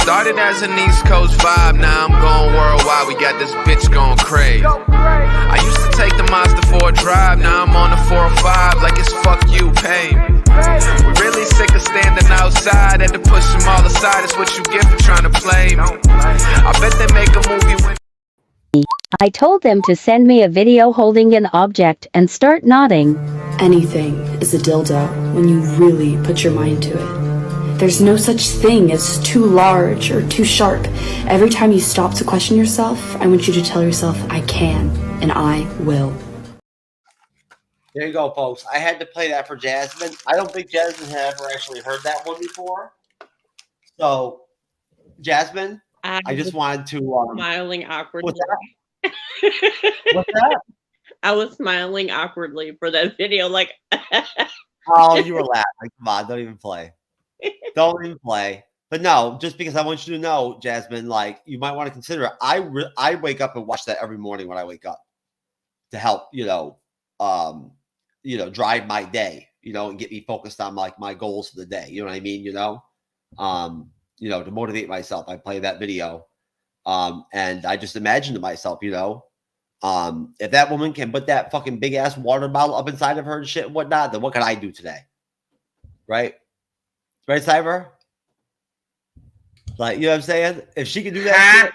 Started as an East Coast vibe, now I'm going worldwide. We got this bitch going crazy. I used to take the Mazda for a drive, now I'm on the 405 like it's fuck you, pay me. We really sick of standing outside, had to push them all aside. It's what you get for trying to play me. I bet they make a movie when I told them to send me a video holding an object and start nodding. Anything is a dildo when you really put your mind to it. There's no such thing as too large or too sharp. Every time you stop to question yourself, I want you to tell yourself, I can and I will. There you go, folks. I had to play that for Jasmine. I don't think Jasmine had ever actually heard that one before. So, Jasmine, I just wanted to... smiling awkwardly. What's that? What's that? I was smiling awkwardly for that video. Like, oh, you were laughing. Come on, don't even play. Don't even play. But no, just because I want you to know, Jasmine, like, you might want to consider it. I wake up and watch that every morning when I wake up to help, drive my day, and get me focused on like my goals for the day. You know what I mean? To motivate myself, I play that video. And I just imagine to myself, if that woman can put that fucking big ass water bottle up inside of her and shit and whatnot, then what can I do today? Right? Right, Cyber? Like, you know what I'm saying? If she can do that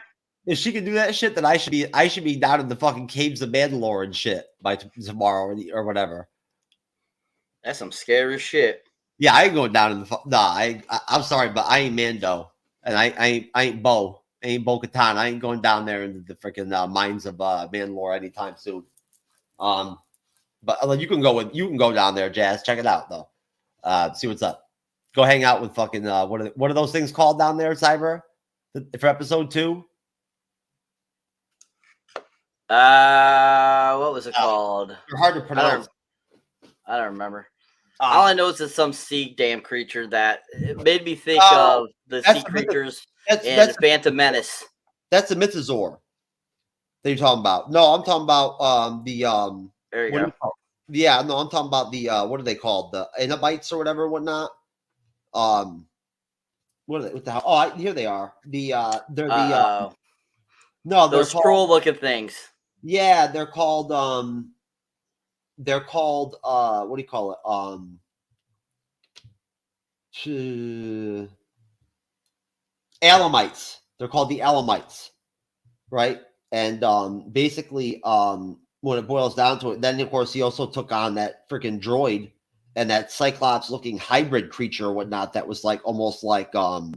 shit, then I should be down in the fucking caves of Mandalorian and shit by tomorrow or whatever. That's some scary shit. Yeah, I ain't going down in the I'm sorry, but I ain't Mando. And I ain't Bo. I ain't Bo-Katan. I ain't going down there into the freaking mines of Mandalore anytime soon. But you can go down there, Jazz. Check it out though. See what's up. Go hang out with fucking what are those things called down there, Cyber? For episode 2? What was it called? They're hard to pronounce. I don't remember. All I know is it's some sea damn creature that it made me think of the sea creatures and Phantom Menace. That's the Mythosaur that you're talking about. No, I'm talking about There you go. Yeah, no, I'm talking about the what are they called? The Enobites or whatever, whatnot. What are they? What the hell? Oh, here they are. They're the no, those troll looking things. Yeah, they're called what do you call it? Alamites. They're called the Alamites, right? And basically, when it boils down to it, then of course he also took on that freaking droid and that Cyclops-looking hybrid creature or whatnot that was like almost like what's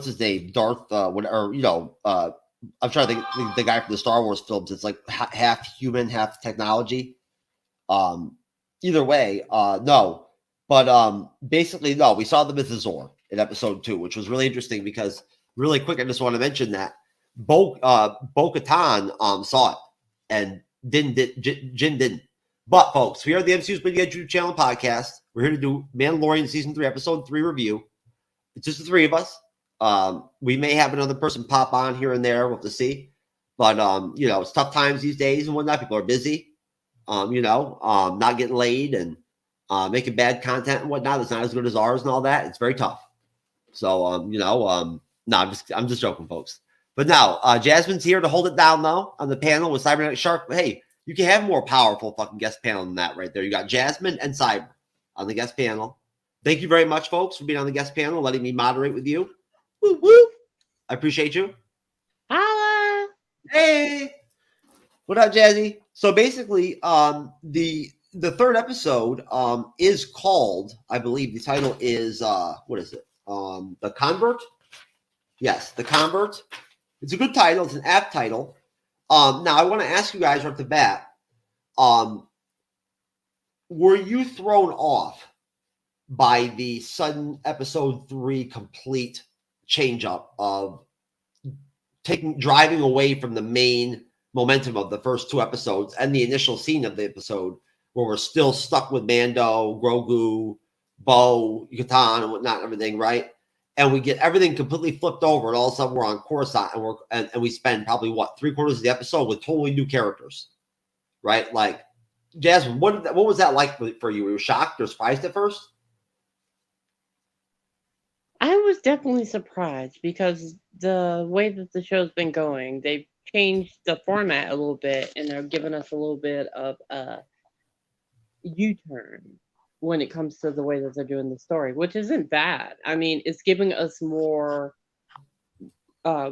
his name? Darth I'm trying to think the guy from the Star Wars films. It's like half human, half technology. Either way, no. But basically, no, we saw the Mythosaur in episode 2, which was really interesting because really quick, I just want to mention that Bo-Katan saw it and Jin didn't. But folks, we are the MCU'S YouTube channel podcast. We're here to do Mandalorian season 3, episode 3 review. It's just the 3 of us. We may have another person pop on here and there. We'll have to see. But it's tough times these days and whatnot. People are busy. Not getting laid and making bad content and whatnot. It's not as good as ours and all that. It's very tough. So no, I'm just joking, folks. But now Jasmine's here to hold it down though on the panel with Cyberneticshark. But hey, you can have a more powerful fucking guest panel than that right there. You got Jasmine and Cyber on the guest panel. Thank you very much, folks, for being on the guest panel, letting me moderate with you. Woo woo! I appreciate you. holla. Hey, what up, Jazzy? So basically, the third episode is called, I believe the title is what is it? The Convert. Yes, The Convert. It's a good title. It's an apt title. Now I want to ask you guys right off the bat. Were you thrown off by the sudden episode 3 complete change up of driving away from the main momentum of the first 2 episodes and the initial scene of the episode where we're still stuck with Mando, Grogu, Bo-Katan and whatnot and everything, right? And we get everything completely flipped over and all of a sudden we're on Coruscant and we spend probably 3/4 of the episode with totally new characters, right? Like, Jasmine, what was that like for you? Were you shocked or surprised at first? I was definitely surprised because the way that the show's been going, they've changed the format a little bit and they're giving us a little bit of a U-turn when it comes to the way that they're doing the story, which isn't bad. I mean, it's giving us more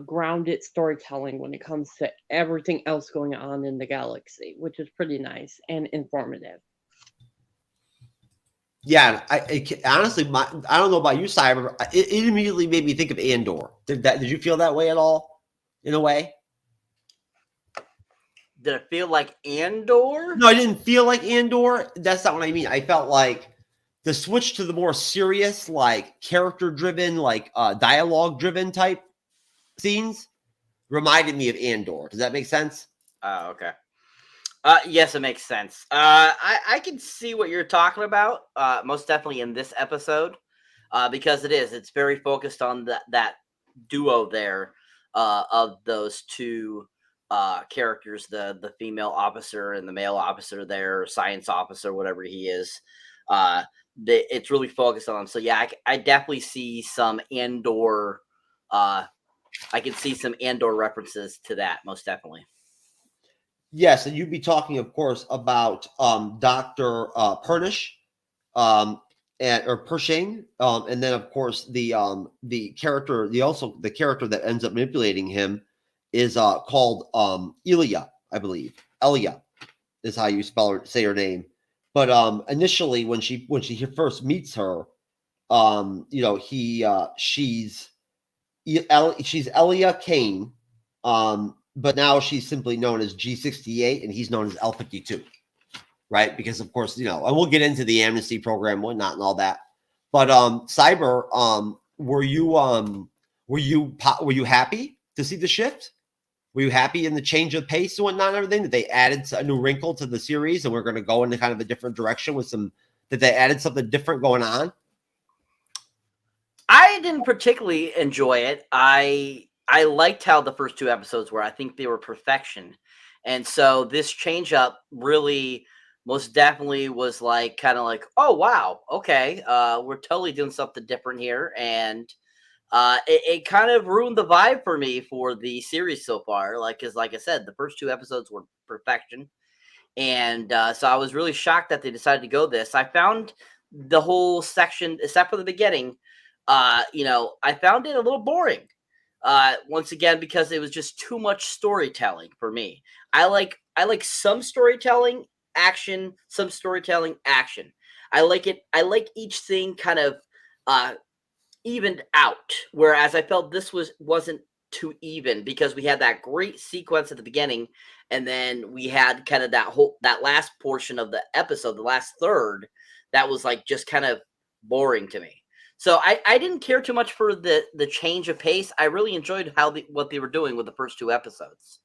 grounded storytelling when it comes to everything else going on in the galaxy, which is pretty nice and informative. Yeah, honestly, I don't know about you, Cyber. It immediately made me think of Andor. Did you feel that way at all? In a way? Did it feel like Andor? No, I didn't feel like Andor. That's not what I mean. I felt like the switch to the more serious, like character-driven, like dialogue-driven type scenes reminded me of Andor. Does that make sense? Oh, okay. Yes, it makes sense. I can see what you're talking about. Most definitely in this episode, because it's very focused on that duo there of those two characters, the female officer and the male officer there, science officer, whatever he is. It's really focused on them. So yeah, I definitely see some Andor. I can see some Andor references to that, most definitely. Yes, and you'd be talking, of course, about Dr. Pernish, or Pershing, and then, of course, the character, the character that ends up manipulating him is called Ilia, I believe. Elia is how you say her name. But initially, when she first meets her, she's Elia Kane, but now she's simply known as G68, and he's known as L52, right? Because of course, and we'll get into the amnesty program, whatnot, and all that. But Cyber, were you happy to see the shift? Were you happy in the change of pace and whatnot and everything? That they added a new wrinkle to the series, and we're going to go into kind of a different direction with that they added something different going on? I didn't particularly enjoy it. I liked how the first two episodes were. I think they were perfection. And so this change up really most definitely was kind of like, oh, wow, okay, we're totally doing something different here. And it kind of ruined the vibe for me for the series so far. Because like I said, the first two episodes were perfection. And so I was really shocked that they decided to go this. I found the whole section, except for the beginning, I found it a little boring. Once again, because it was just too much storytelling for me. I like some storytelling action, some storytelling action. I like it. I like each thing kind of evened out. Whereas I felt this wasn't too even, because we had that great sequence at the beginning, and then we had kind of that last portion of the episode, the last third, that was just kind of boring to me. So I didn't care too much for the change of pace. I really enjoyed what they were doing with the first two episodes.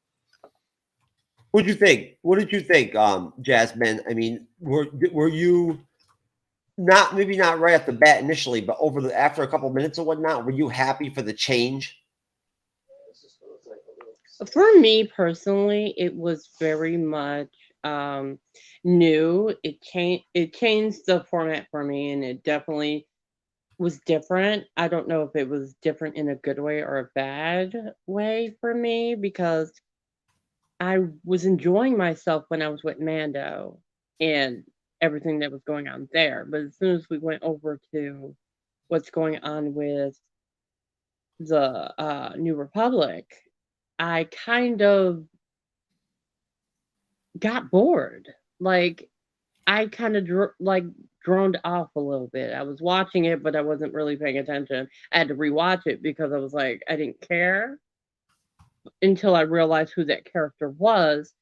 What did you think, Jasmine? I mean, were you maybe not right off the bat initially, but after a couple minutes or whatnot, were you happy for the change? For me personally, it was very much new. It changed the format for me, and it definitely was different. I don't know if it was different in a good way or a bad way for me, because I was enjoying myself when I was with Mando and everything that was going on there. But as soon as we went over to what's going on with the New Republic, I kind of got bored. I kind of droned off a little bit. I was watching it, but I wasn't really paying attention. I had to rewatch it because I was I didn't care until I realized who that character was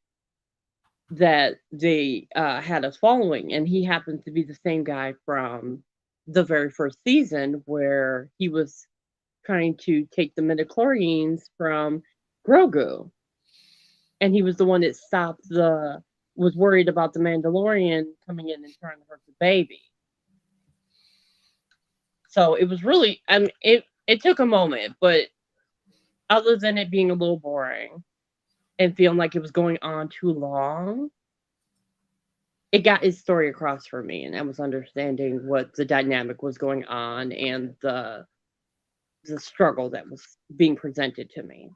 that they had us following. And he happens to be the same guy from the very first season, where he was trying to take the midichlorians from Grogu. And he was the one that was worried about the Mandalorian coming in and trying to hurt the baby. So it was really, it took a moment, but other than it being a little boring and feeling like it was going on too long, it got its story across for me, and I was understanding what the dynamic was going on and the a struggle that was being presented to me.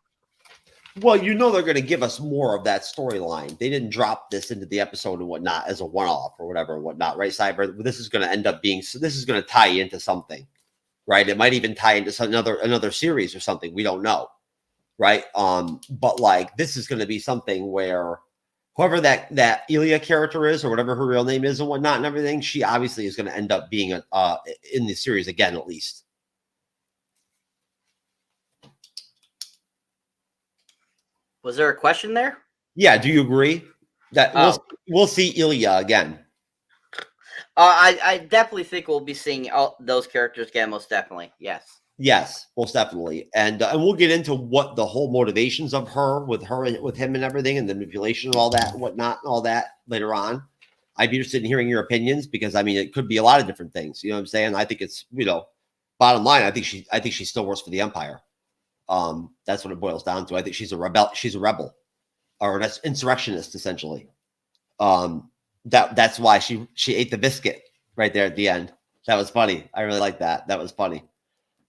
Well, you know they're going to give us more of that storyline. They didn't drop this into the episode and whatnot as a one-off or whatever and whatnot, right, Cyber? This is going to end up being, so this is going to tie into something, right? It might even tie into another series or something. We don't know, right? But like this is going to be something where whoever that Ilia character is or whatever her real name is and whatnot and everything, she obviously is going to end up being in the series again, at least. Was there a question there? Yeah. Do you agree that we'll see Ilia again? I definitely think we'll be seeing all those characters again. Most definitely, yes. Yes, most definitely, and we'll get into what the whole motivations of her and with him and everything, and the manipulation and all that, and whatnot, and all that later on. I'd be interested in hearing your opinions because I mean it could be a lot of different things. You know what I'm saying? I think it's bottom line. I think she still works for the Empire. That's what it boils down to. I think she's a rebel. She's a rebel or an insurrectionist essentially. That's why she ate the biscuit right there at the end. That was funny. I really like that. That was funny.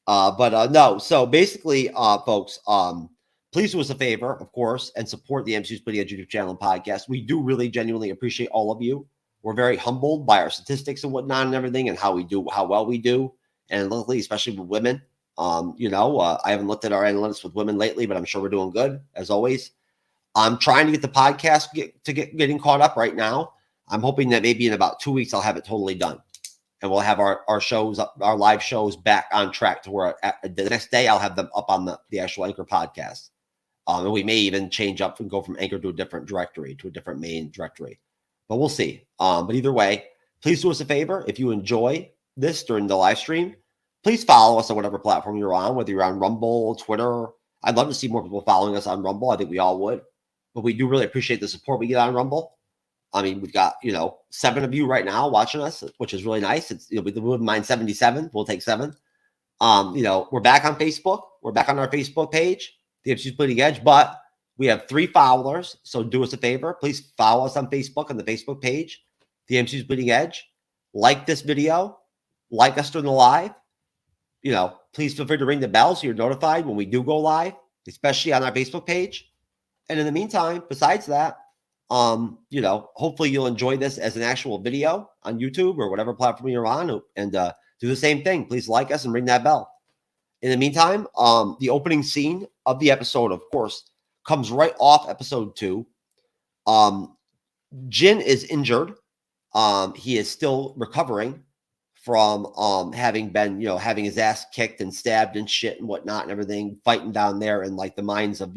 No. So basically, folks, please do us a favor, of course, and support the MCU'S YouTube channel and podcast. We do really genuinely appreciate all of you. We're very humbled by our statistics and whatnot and everything and how well we do. And luckily, especially with women, I haven't looked at our analytics with women lately, but I'm sure we're doing good as always. I'm trying to get the podcast getting caught up right now. I'm hoping that maybe in about 2 weeks, I'll have it totally done. And we'll have our live shows back on track to where the next day I'll have them up on the actual Anchor podcast. And we may even change up and go from Anchor to a different directory, to a different main directory. But we'll see. But either way, please do us a favor. If you enjoy this during the live stream, please follow us on whatever platform you're on, whether you're on Rumble, Twitter. I'd love to see more people following us on Rumble. I think we all would. But we do really appreciate the support we get on Rumble. I mean, we've got, 7 of you right now watching us, which is really nice. It's, we wouldn't mind 77. We'll take 7. We're back on Facebook. We're back on our Facebook page, the MCU'S Bleeding Edge, but we have 3 followers. So do us a favor. Please follow us on Facebook, on the Facebook page, the MCU'S Bleeding Edge. Like this video. Like us during the live. Please feel free to ring the bell so you're notified when we do go live, especially on our Facebook page. And in the meantime, besides that, hopefully you'll enjoy this as an actual video on YouTube or whatever platform you're on, and do the same thing. Please like us and ring that bell. In the meantime, the opening scene of the episode, of course, comes right off episode 2. Jin is injured. He is still recovering from having been, having his ass kicked and stabbed and shit and whatnot and everything, fighting down there in like the mines of,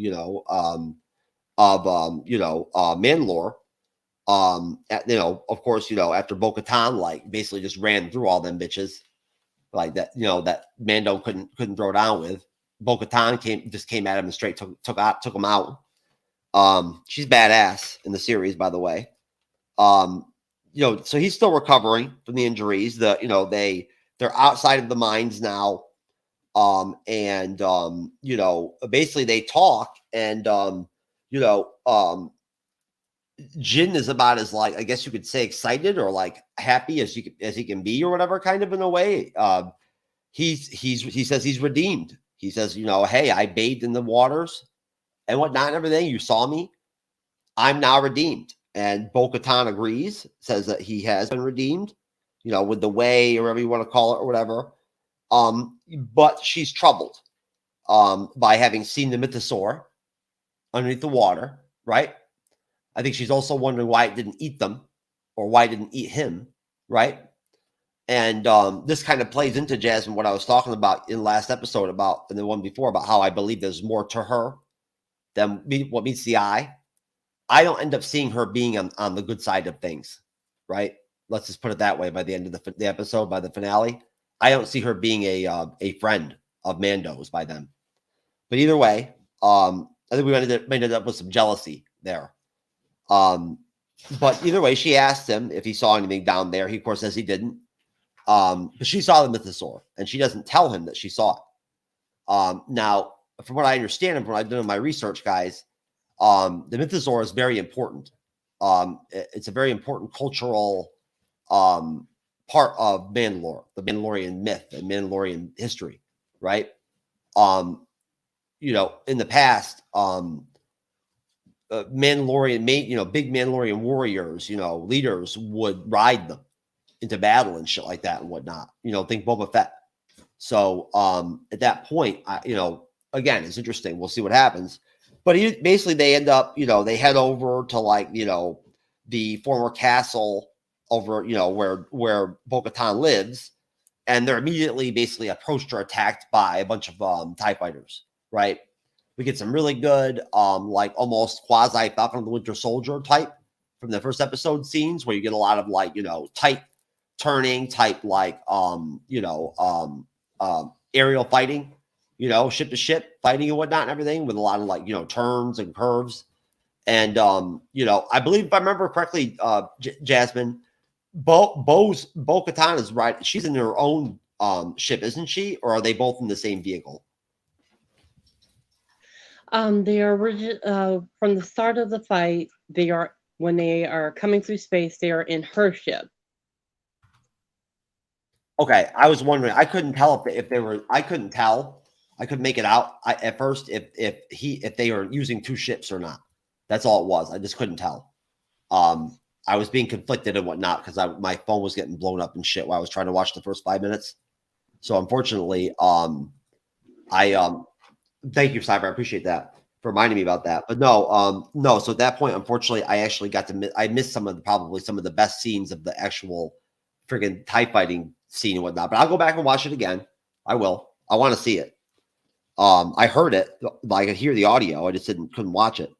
Mandalore. Of course, after Bo-Katan like basically just ran through all them bitches like that, that Mando couldn't throw down with. Bo-Katan came at him and straight took him out. She's badass in the series, by the way. So he's still recovering from the injuries. They're outside of the mines now. Basically they talk and Jin is about as like, I guess you could say excited or like happy as he can be or whatever, kind of in a way. He says he's redeemed. He says, hey, I bathed in the waters and whatnot and everything. You saw me. I'm now redeemed. And Bo-Katan agrees, says that he has been redeemed, with the way, or whatever you want to call it or whatever. But she's troubled by having seen the mythosaur underneath the water, right? I think she's also wondering why it didn't eat them or why it didn't eat him, right? And this kind of plays into, Jasmine, what I was talking about in the last episode about, and the one before, about how I believe there's more to her than what meets the eye. I don't end up seeing her being on the good side of things, right? Let's just put it that way. By the end of the episode, by the finale, I don't see her being a friend of Mando's by then. But either way, I think we ended up with some jealousy there. But either way, she asked him if he saw anything down there. He, of course, says he didn't. But she saw the mythosaur, and she doesn't tell him that she saw it. Now, from what I understand and from what I've done in my research, guys, the mythosaur is very important. It's a very important cultural part of Mandalore, the Mandalorian myth and Mandalorian history, right? in the past, Mandalorian, big Mandalorian warriors, leaders would ride them into battle and shit like that and whatnot. Think Boba Fett. So at that point, again, it's interesting. We'll see what happens. But they end up, they head over to the former castle over, where Bo-Katan lives, and they're immediately basically approached or attacked by a bunch of TIE fighters, right? We get some really good, almost quasi Falcon of the Winter Soldier type from the first episode scenes, where you get a lot of tight turning type, aerial fighting, ship to ship fighting and whatnot and everything, with a lot of turns and curves. And I believe, if I remember correctly, Jasmine, Bo-Katan is right. She's in her own ship, isn't she? Or are they both in the same vehicle? They are from the start of the fight. When they are coming through space, they are in her ship. Okay, I was wondering. I couldn't tell if they were. I couldn't tell. I couldn't make it out at first if they were using two ships or not. That's all it was. I just couldn't tell. I was being conflicted and whatnot because my phone was getting blown up and shit while I was trying to watch the first 5 minutes. So unfortunately, thank you, Cyber. I appreciate that for reminding me about that. But no. So at that point, unfortunately, I actually I missed probably some of the best scenes of the actual friggin' TIE fighting scene and whatnot. But I'll go back and watch it again. I will. I want to see it. I heard it. I could hear the audio. I just couldn't watch it.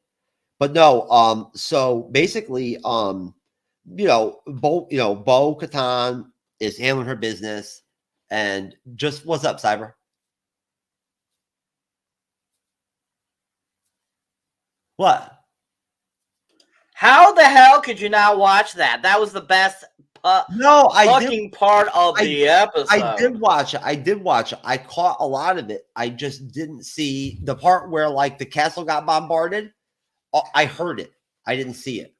But no. So basically, Bo-Katan is handling her business, and just what's up, Cyber? What? How the hell could you not watch that? That was the best fucking part of the episode. I did watch it. I caught a lot of it. I just didn't see the part where the castle got bombarded. I heard it. I didn't see it.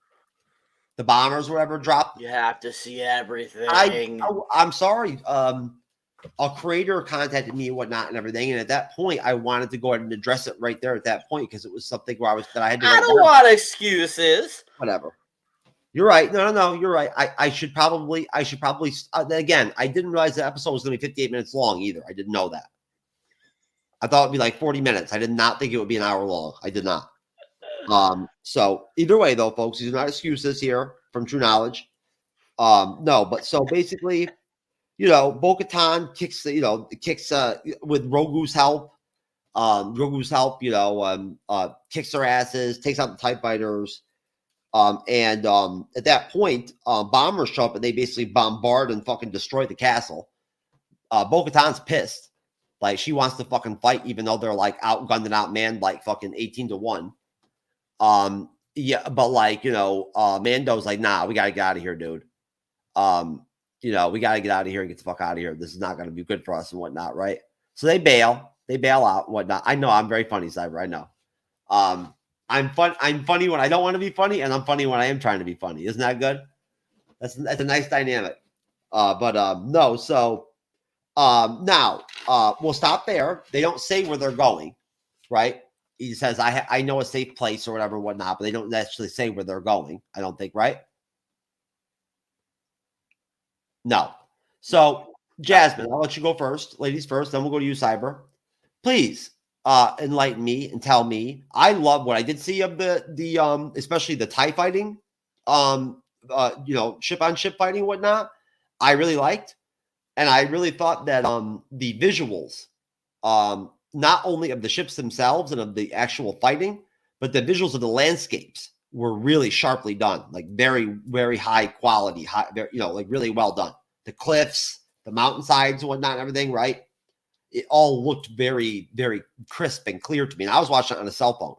The bombers were ever dropped. You have to see everything. I'm sorry. A creator contacted me and whatnot and everything, and at that point, I wanted to go ahead and address it right there at that point because it was something where I had to. I don't want excuses. Whatever. You're right. No. You're right. I should probably. Again, I didn't realize the episode was going to be 58 minutes long either. I didn't know that. I thought it'd be 40 minutes. I did not think it would be an hour long. I did not. So either way, though, folks, these are not excuses here from TrueKnowledge. No, but so basically. Bo-Katan kicks with Grogu's help. Kicks their asses, takes out the TIE fighters. And at that point, bombers show up and they basically bombard and fucking destroy the castle. Bo-Katan's pissed. She wants to fucking fight, even though they're outgunned and outmanned fucking 18-1. Yeah, but Mando's nah, we gotta get out of here, dude. We got to get out of here and get the fuck out of here. This is not going to be good for us and whatnot, right? So they bail out and whatnot. I know I'm very funny, Cyber. I know. I'm funny when I don't want to be funny, and I'm funny when I am trying to be funny. Isn't that good? That's a nice dynamic. No. So now we'll stop there. They don't say where they're going, right? He says, I know a safe place or whatever and whatnot, but they don't actually say where they're going. I don't think, right? No. So, Jasmine, I'll let you go first. Ladies first, then we'll go to you, Cyber. Please enlighten me and tell me. I love what I did see of the especially the TIE fighting, ship on ship fighting and whatnot. I really liked, and I really thought that the visuals, not only of the ships themselves and of the actual fighting, but the visuals of the landscapes were really sharply done, very, very high quality, really well done. The cliffs, the mountainsides and whatnot and everything, right? It all looked very, very crisp and clear to me. And I was watching it on a cell phone.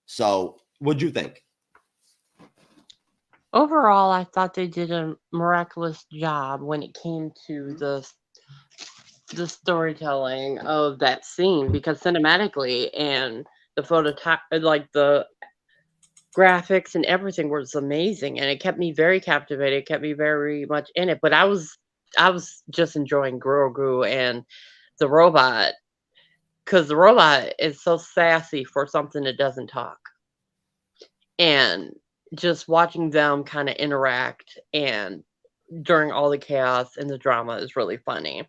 So what'd you think? Overall, I thought they did a miraculous job when it came to the storytelling of that scene, because cinematically and the the graphics and everything was amazing, and it kept me very captivated. It kept me very much in it. But I was just enjoying Grogu and the robot because the robot is so sassy for something that doesn't talk. And just watching them kind of interact and during all the chaos and the drama is really funny.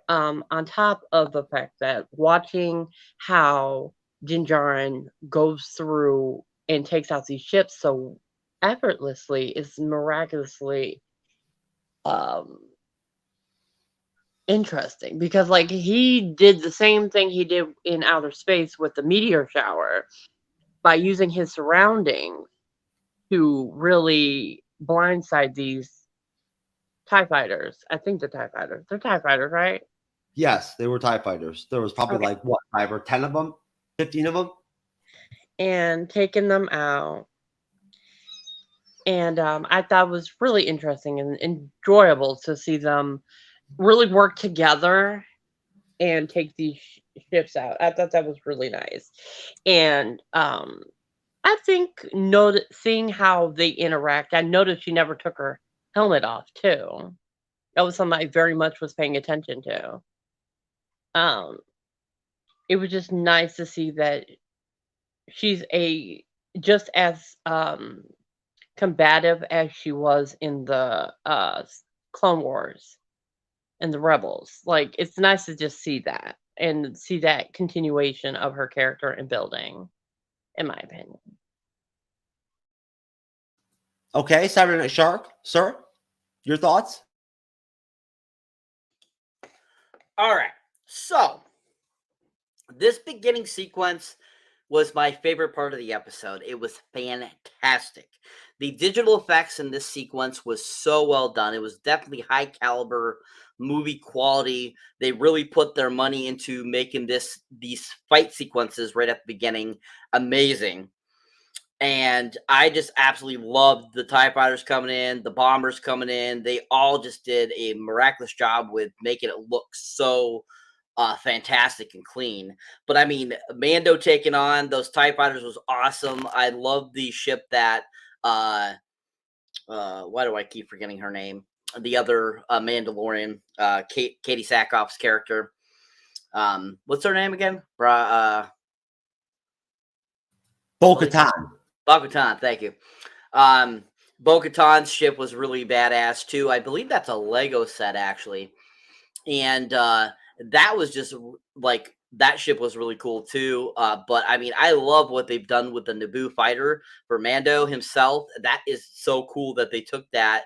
On top of the fact that watching how Din Djarin goes through and takes out these ships so effortlessly is miraculously interesting, because like he did the same thing he did in outer space with the meteor shower by using his surroundings to really blindside these TIE fighters. I think they're TIE fighters. They're TIE fighters, right? Yes, they were TIE fighters. There was probably like what, 5 or 10 of them, 15 of them, And taking them out. And I thought it was really interesting and enjoyable to see them really work together and take these ships out. I thought that was really nice. And I think seeing how they interact, I noticed she never took her helmet off too. That was something I very much was paying attention to. It was just nice to see that she's just as combative as she was in the Clone Wars and the Rebels. Like, it's nice to just see that and see that continuation of her character and building, in my opinion. Okay, Cyberneticshark, sir, your thoughts? All right. So, this beginning sequence was my favorite part of the episode. It was fantastic. The digital effects in this sequence was so well done. It was definitely high caliber movie quality. They really put their money into making these fight sequences right at the beginning amazing. And I just absolutely loved the TIE fighters coming in, the bombers coming in. They all just did a miraculous job with making it look so fantastic and clean. But I mean, Mando taking on those TIE fighters was awesome. I love the ship that why do I keep forgetting her name? The other Mandalorian, Katie Sackhoff's character. What's her name again? Bo-Katan. Bo-Katan, thank you. Bo-Katan's ship was really badass too. I believe that's a Lego set actually. And that was just like, that ship was really cool too. But I mean, I love what they've done with the Naboo fighter for Mando himself. That is so cool that they took that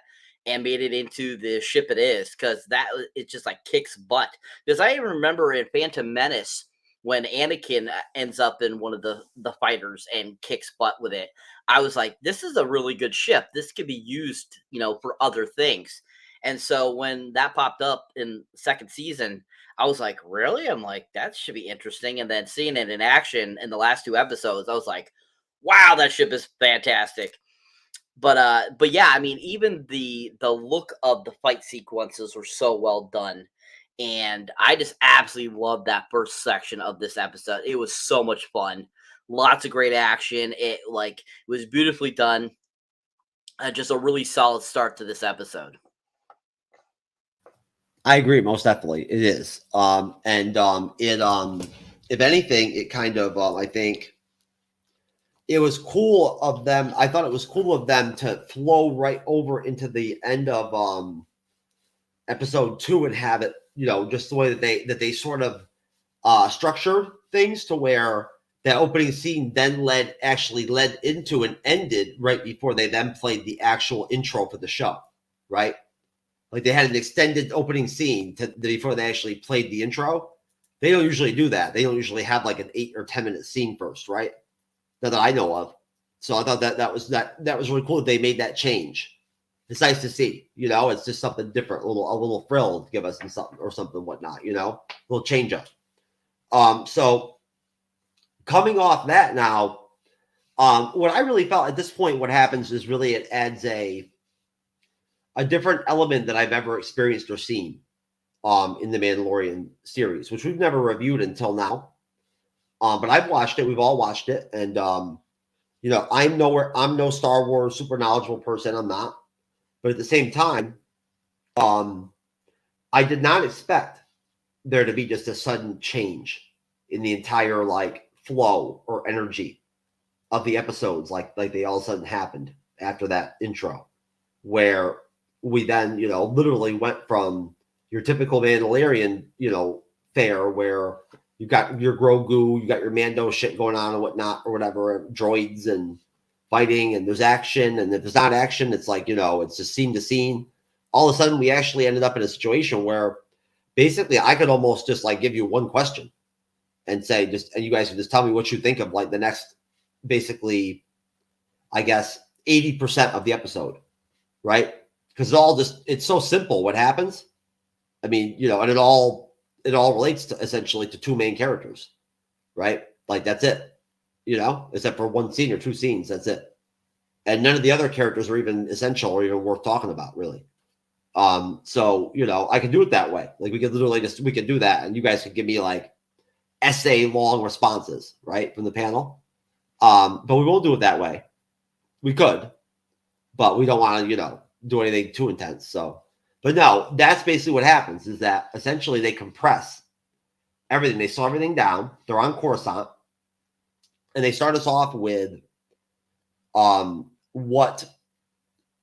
and made it into the ship it is, because it just like kicks butt. Because I even remember in Phantom Menace when Anakin ends up in one of the fighters and kicks butt with it. I was like, this is a really good ship. This could be used, for other things. And so when that popped up in the second season, I was like, really? I'm like, that should be interesting. And then seeing it in action in the last 2 episodes, I was like, wow, that ship is fantastic. But yeah, I mean, even the look of the fight sequences were so well done. And I just absolutely loved that first section of this episode. It was so much fun. Lots of great action. It was beautifully done. Just a really solid start to this episode. I agree, most definitely. It is. If anything, it kind of, I think it was cool of them. I thought it was cool of them to flow right over into the end of episode 2 and have it, just the way that they sort of structure things to where that opening scene then led into and ended right before they then played the actual intro for the show, right? Like they had an extended opening scene before they actually played the intro. They don't usually do that. They don't usually have like an 8 or 10 minute scene first, right? Not that I know of. So I thought that was really cool that they made that change. It's nice to see, it's just something different, a little frill to give us something whatnot, a little change up. So coming off that now, what I really felt at this point, what happens is really it adds a different element that I've ever experienced or seen in the Mandalorian series, which we've never reviewed until now. But I've watched it. We've all watched it. And, I'm no Star Wars super knowledgeable person. I'm not. But at the same time, I did not expect there to be just a sudden change in the entire like flow or energy of the episodes, like they all of a sudden happened after that intro, where we then, you know, literally went from your typical Mandalorian, you know, fare where you got your Grogu, you got your Mando shit going on and whatnot, or whatever, droids and fighting, and there's action, and if there's not action, it's like, you know, it's just scene to scene. All of a sudden, we actually ended up in a situation where basically I could almost just like give you one question and say, and you guys can just tell me what you think of like the next, basically, I guess, 80% of the episode, right? Because it's so simple what happens. I mean, you know, and it all relates to essentially to two main characters, right? Like that's it, you know, except for one scene or two scenes, that's it. And none of the other characters are even essential or even worth talking about, really. So, you know, I can do it that way. Like we could do that, and you guys could give me like essay long responses, right, from the panel. But we won't do it that way. We could, but we don't want to, you know, do anything too intense. So, but no, that's basically what happens, is that essentially they compress everything. They slow everything down. They're on Coruscant, and they start us off with what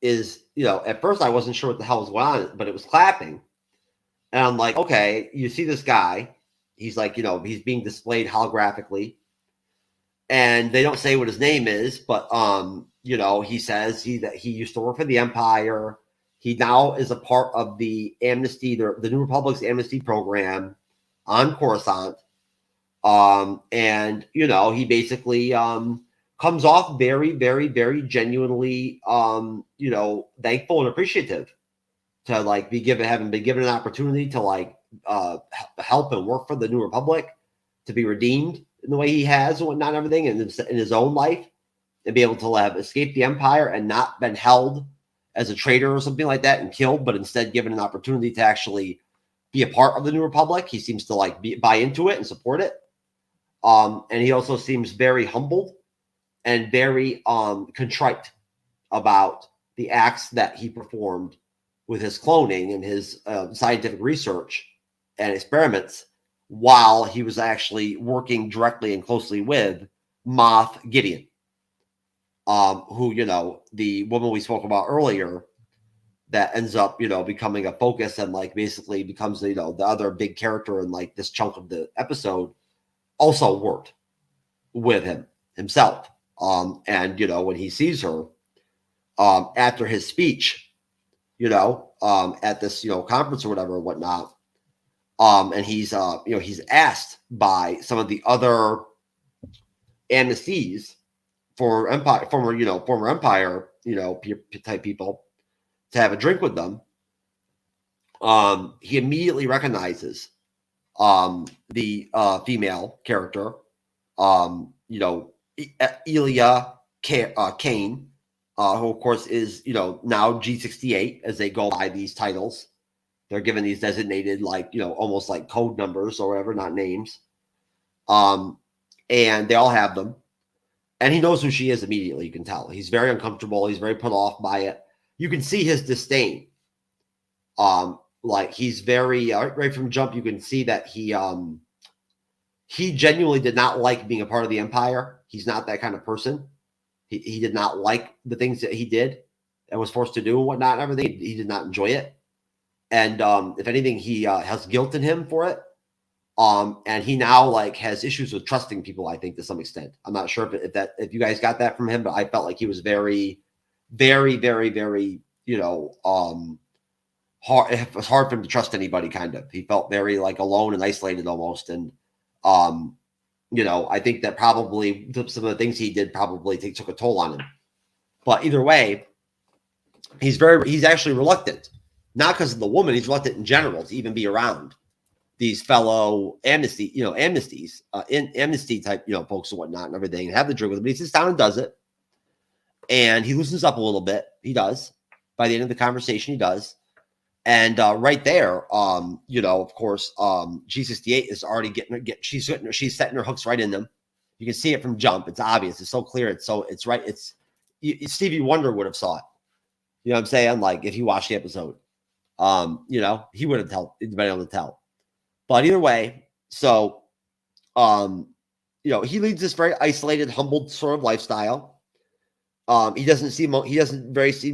is, you know, at first I wasn't sure what the hell was going on, but it was clapping. And I'm like, okay, you see this guy. He's like, you know, he's being displayed holographically. And they don't say what his name is, but, you know, he says that he used to work for the Empire. He now is a part of the Amnesty, the New Republic's Amnesty program on Coruscant. And, you know, he basically comes off very, very, very genuinely, you know, thankful and appreciative to like having been given an opportunity to like help and work for the New Republic, to be redeemed in the way he has and whatnot, and everything in his own life, and be able to have escaped the Empire and not been held as a traitor or something like that and killed, but instead given an opportunity to actually be a part of the New Republic. He seems to like buy into it and support it. And he also seems very humbled and very contrite about the acts that he performed with his cloning and his scientific research and experiments while he was actually working directly and closely with Moff Gideon, who, you know, the woman we spoke about earlier that ends up, you know, becoming a focus and like basically becomes, you know, the other big character in like this chunk of the episode, also worked with him himself. And, you know, when he sees her after his speech, you know, at this, you know, conference or whatever, and whatnot, and he's, you know, he's asked by some of the other amnesties for former Empire, you know, type people to have a drink with them. He immediately recognizes the female character, you know, Ilia Kane, who of course is, you know, now G68 as they go by these titles. They're given these designated, like, you know, almost like code numbers or whatever, not names. And they all have them. And he knows who she is immediately. You can tell. He's very uncomfortable. He's very put off by it. You can see his disdain. Like he's very, right from jump, you can see that he genuinely did not like being a part of the Empire. He's not that kind of person. He did not like the things that he did and was forced to do and whatnot and everything. He did not enjoy it. And if anything, he has guilt in him for it. And he now like has issues with trusting people, I think, to some extent. I'm not sure if you guys got that from him, but I felt like he was very, very, very, very, you know, hard. It was hard for him to trust anybody, kind of. He felt very like alone and isolated almost. And, you know, I think that probably some of the things he did probably took a toll on him. But either way, he's actually reluctant. Not because of the woman, he's reluctant in general to even be around these fellow amnesties, amnesty type, you know, folks and whatnot and everything, and have the drink with him. But he sits down and does it. And he loosens up a little bit. He does. By the end of the conversation, he does. And right there, you know, of course, G68 is already she's setting her hooks right in them. You can see it from jump. It's obvious. It's so clear. It's right. Stevie Wonder would have saw it. You know what I'm saying? Like if he watched the episode. You know, he would have been able to tell. But either way, so He leads this very isolated, humbled sort of lifestyle. He doesn't seem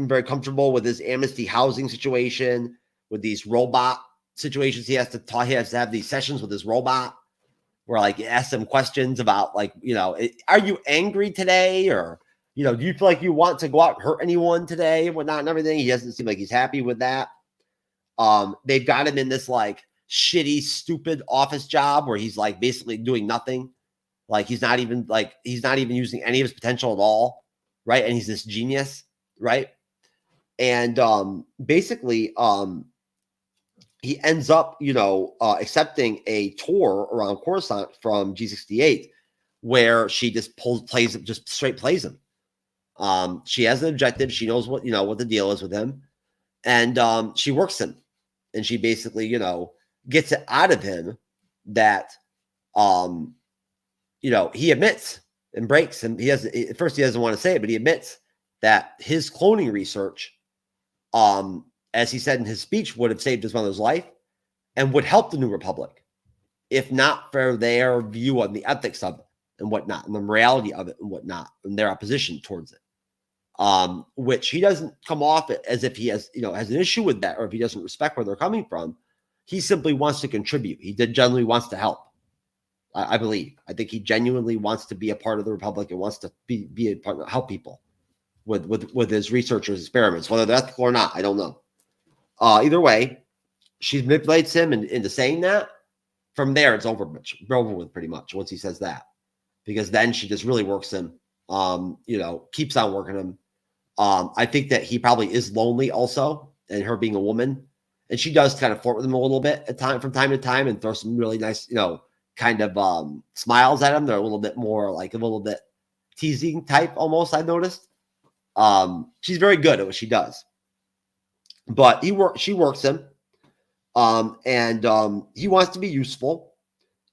very comfortable with his amnesty housing situation, with these robot situations. He has to have these sessions with his robot where like you ask him questions about like, are you angry today? Or, do you feel like you want to go out and hurt anyone today and whatnot and everything? He doesn't seem like he's happy with that. They've got him in this like shitty, stupid office job where he's like basically doing nothing. Like he's not even using any of his potential at all. Right. And he's this genius. Right. And basically, he ends up, accepting a tour around Coruscant from G68, where she just straight plays him. She has an objective. She knows what the deal is with him, and she works him, and she basically, gets it out of him that, he admits and breaks, and at first he doesn't want to say it, but he admits that his cloning research, as he said in his speech, would have saved his mother's life and would help the New Republic, if not for their view on the ethics of it and whatnot, and the morality of it and whatnot, and their opposition towards it. Which he doesn't come off as if he has an issue with that, or if he doesn't respect where they're coming from. He simply wants to contribute. He genuinely wants to help. I believe. I think he genuinely wants to be a part of the Republic and wants to be a part, help people with his research or his experiments, whether that's ethical or not. I don't know. Either way, she manipulates him into saying that. From there, it's over with pretty much once he says that, because then she just really works him. Keeps on working him. I think that he probably is lonely also, and her being a woman, and she does kind of flirt with him a little bit from time to time, and throw some really nice, kind of smiles at him. They're a little bit more like a little bit teasing type almost. I've noticed. She's very good at what she does. But she works him, and he wants to be useful,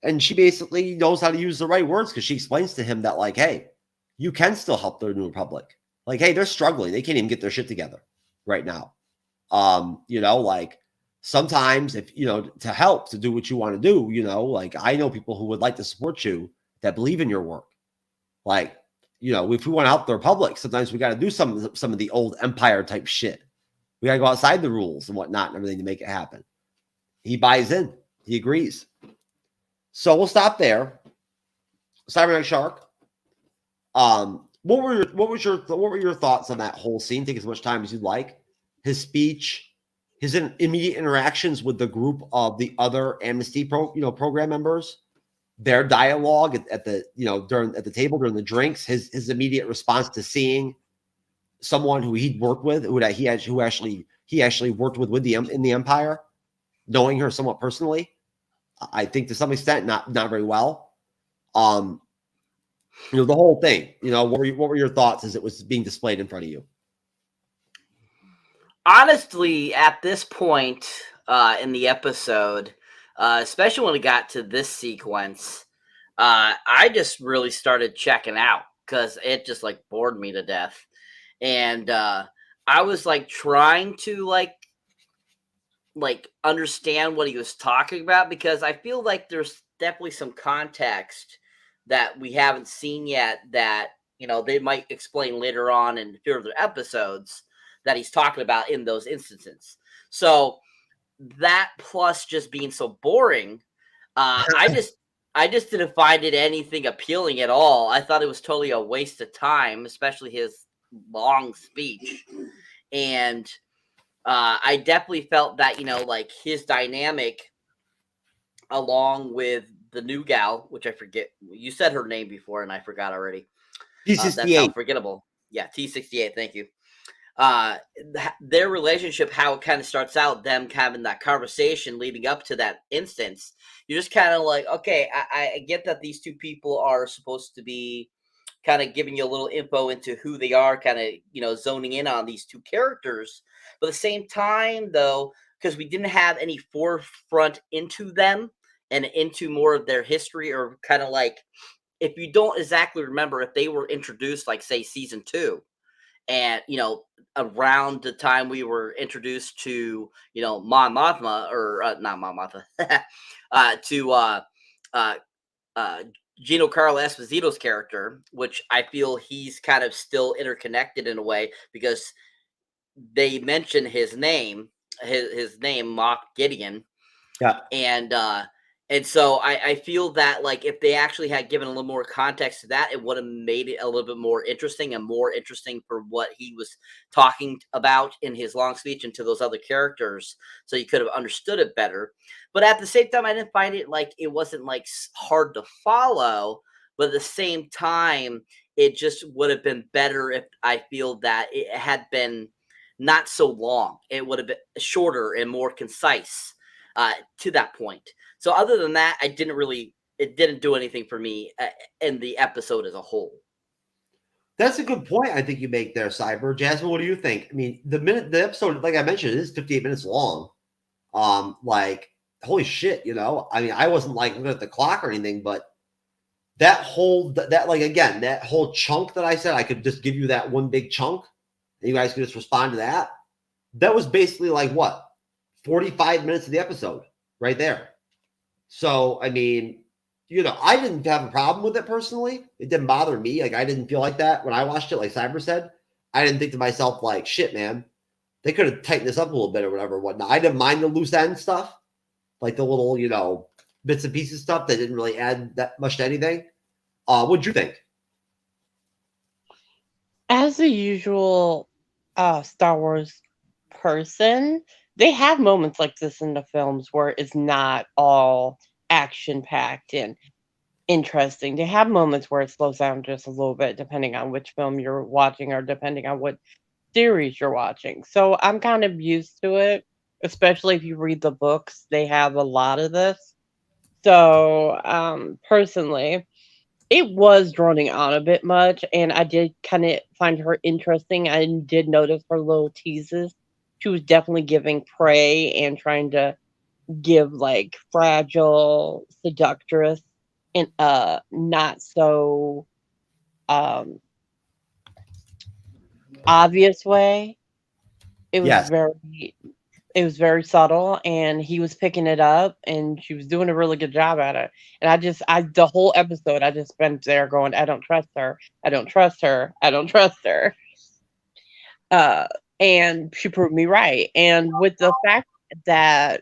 and she basically knows how to use the right words, because she explains to him that, like, hey, you can still help the New Republic. Like, hey, they're struggling; they can't even get their shit together right now. Like sometimes if to help to do what you want to do, like I know people who would like to support you that believe in your work. Like, if we want to help the Republic, sometimes we got to do some of the old Empire type shit. We got to go outside the rules and whatnot and everything to make it happen. He buys in. He agrees. So we'll stop there. Cyberneticshark. What were your thoughts on that whole scene? Take as much time as you'd like. His speech, his immediate interactions with the group of the other Amnesty program members, their dialogue at the table during the drinks, his immediate response to seeing someone who he'd worked with, who actually worked with in the Empire, knowing her somewhat personally. I think to some extent not very well. The whole thing. What were your thoughts as it was being displayed in front of you? Honestly, at this point in the episode, especially when it got to this sequence, I just really started checking out because it just like bored me to death. And I was like trying to like understand what he was talking about, because I feel like there's definitely some context that we haven't seen yet that, they might explain later on in further episodes that he's talking about in those instances. So that plus just being so boring, I just didn't find it anything appealing at all. I thought it was totally a waste of time, especially his long speech. And I definitely felt that, like his dynamic along with the new gal, which I forget, you said her name before and I forgot already. T68. That's unforgettable. Yeah, T68. Thank you. Their relationship, how it kind of starts out, them having that conversation leading up to that instance, you're just kind of like, okay, I get that these two people are supposed to be kind of giving you a little info into who they are, kind of, zoning in on these two characters. But at the same time, though, because we didn't have any forefront into them and into more of their history, or kind of like, if you don't exactly remember if they were introduced, like, say, season 2, and, around the time we were introduced to, Mon Mothma, or not Mon Mothma, to Giancarlo Esposito's character, which I feel he's kind of still interconnected in a way because they mention his name, Moff Gideon. Yeah. And so I feel that like if they actually had given a little more context to that, it would have made it a little bit more interesting for what he was talking about in his long speech and to those other characters. So you could have understood it better. But at the same time, I didn't find it like it wasn't like hard to follow. But at the same time, it just would have been better if I feel that it had been not so long. It would have been shorter and more concise to that point. So other than that, it didn't do anything for me in the episode as a whole. That's a good point I think you make there, Cyber. Jasmine, what do you think? I mean, the episode, like I mentioned, is 58 minutes long. Like, holy shit, you know? I mean, I wasn't like looking at the clock or anything, but that whole chunk that I said I could just give you that one big chunk and you guys could just respond to that. That was basically like what? 45 minutes of the episode right there. So, I mean, you know, I didn't have a problem with it personally. It didn't bother me. Like, I didn't feel like that when I watched it, like Cyber said. I didn't think to myself, like, shit, man, they could have tightened this up a little bit or whatever, whatnot. I didn't mind the loose end stuff, like the little, you know, bits and pieces stuff that didn't really add that much to anything. What'd you think? As the usual Star Wars person, they have moments like this in the films where it's not all action-packed and interesting. They have moments where it slows down just a little bit, depending on which film you're watching or depending on what series you're watching. So I'm kind of used to it, especially if you read the books. They have a lot of this. So personally, it was droning on a bit much, and I did kind of find her interesting. I did notice her little teases. She was definitely giving prey and trying to give like fragile seductress in a not so obvious way. It was very subtle, and he was picking it up, and she was doing a really good job at it. And the whole episode, I just spent there going, I don't trust her. I don't trust her. I don't trust her. And she proved me right. And with the fact that,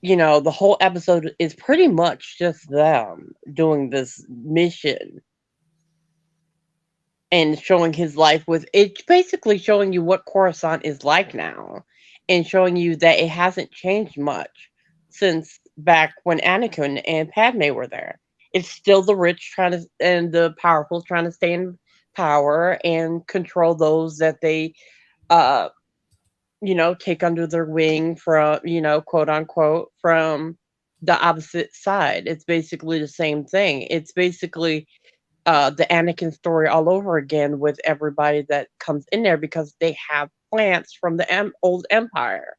you know, the whole episode is pretty much just them doing this mission and showing his life with it, basically showing you what Coruscant is like now and showing you that it hasn't changed much since back when Anakin and Padme were there. It's still the rich and the powerful trying to stay in power and control those that they take under their wing from, quote unquote, from the opposite side. It's basically the same thing. It's basically the Anakin story all over again with everybody that comes in there because they have plants from the old empire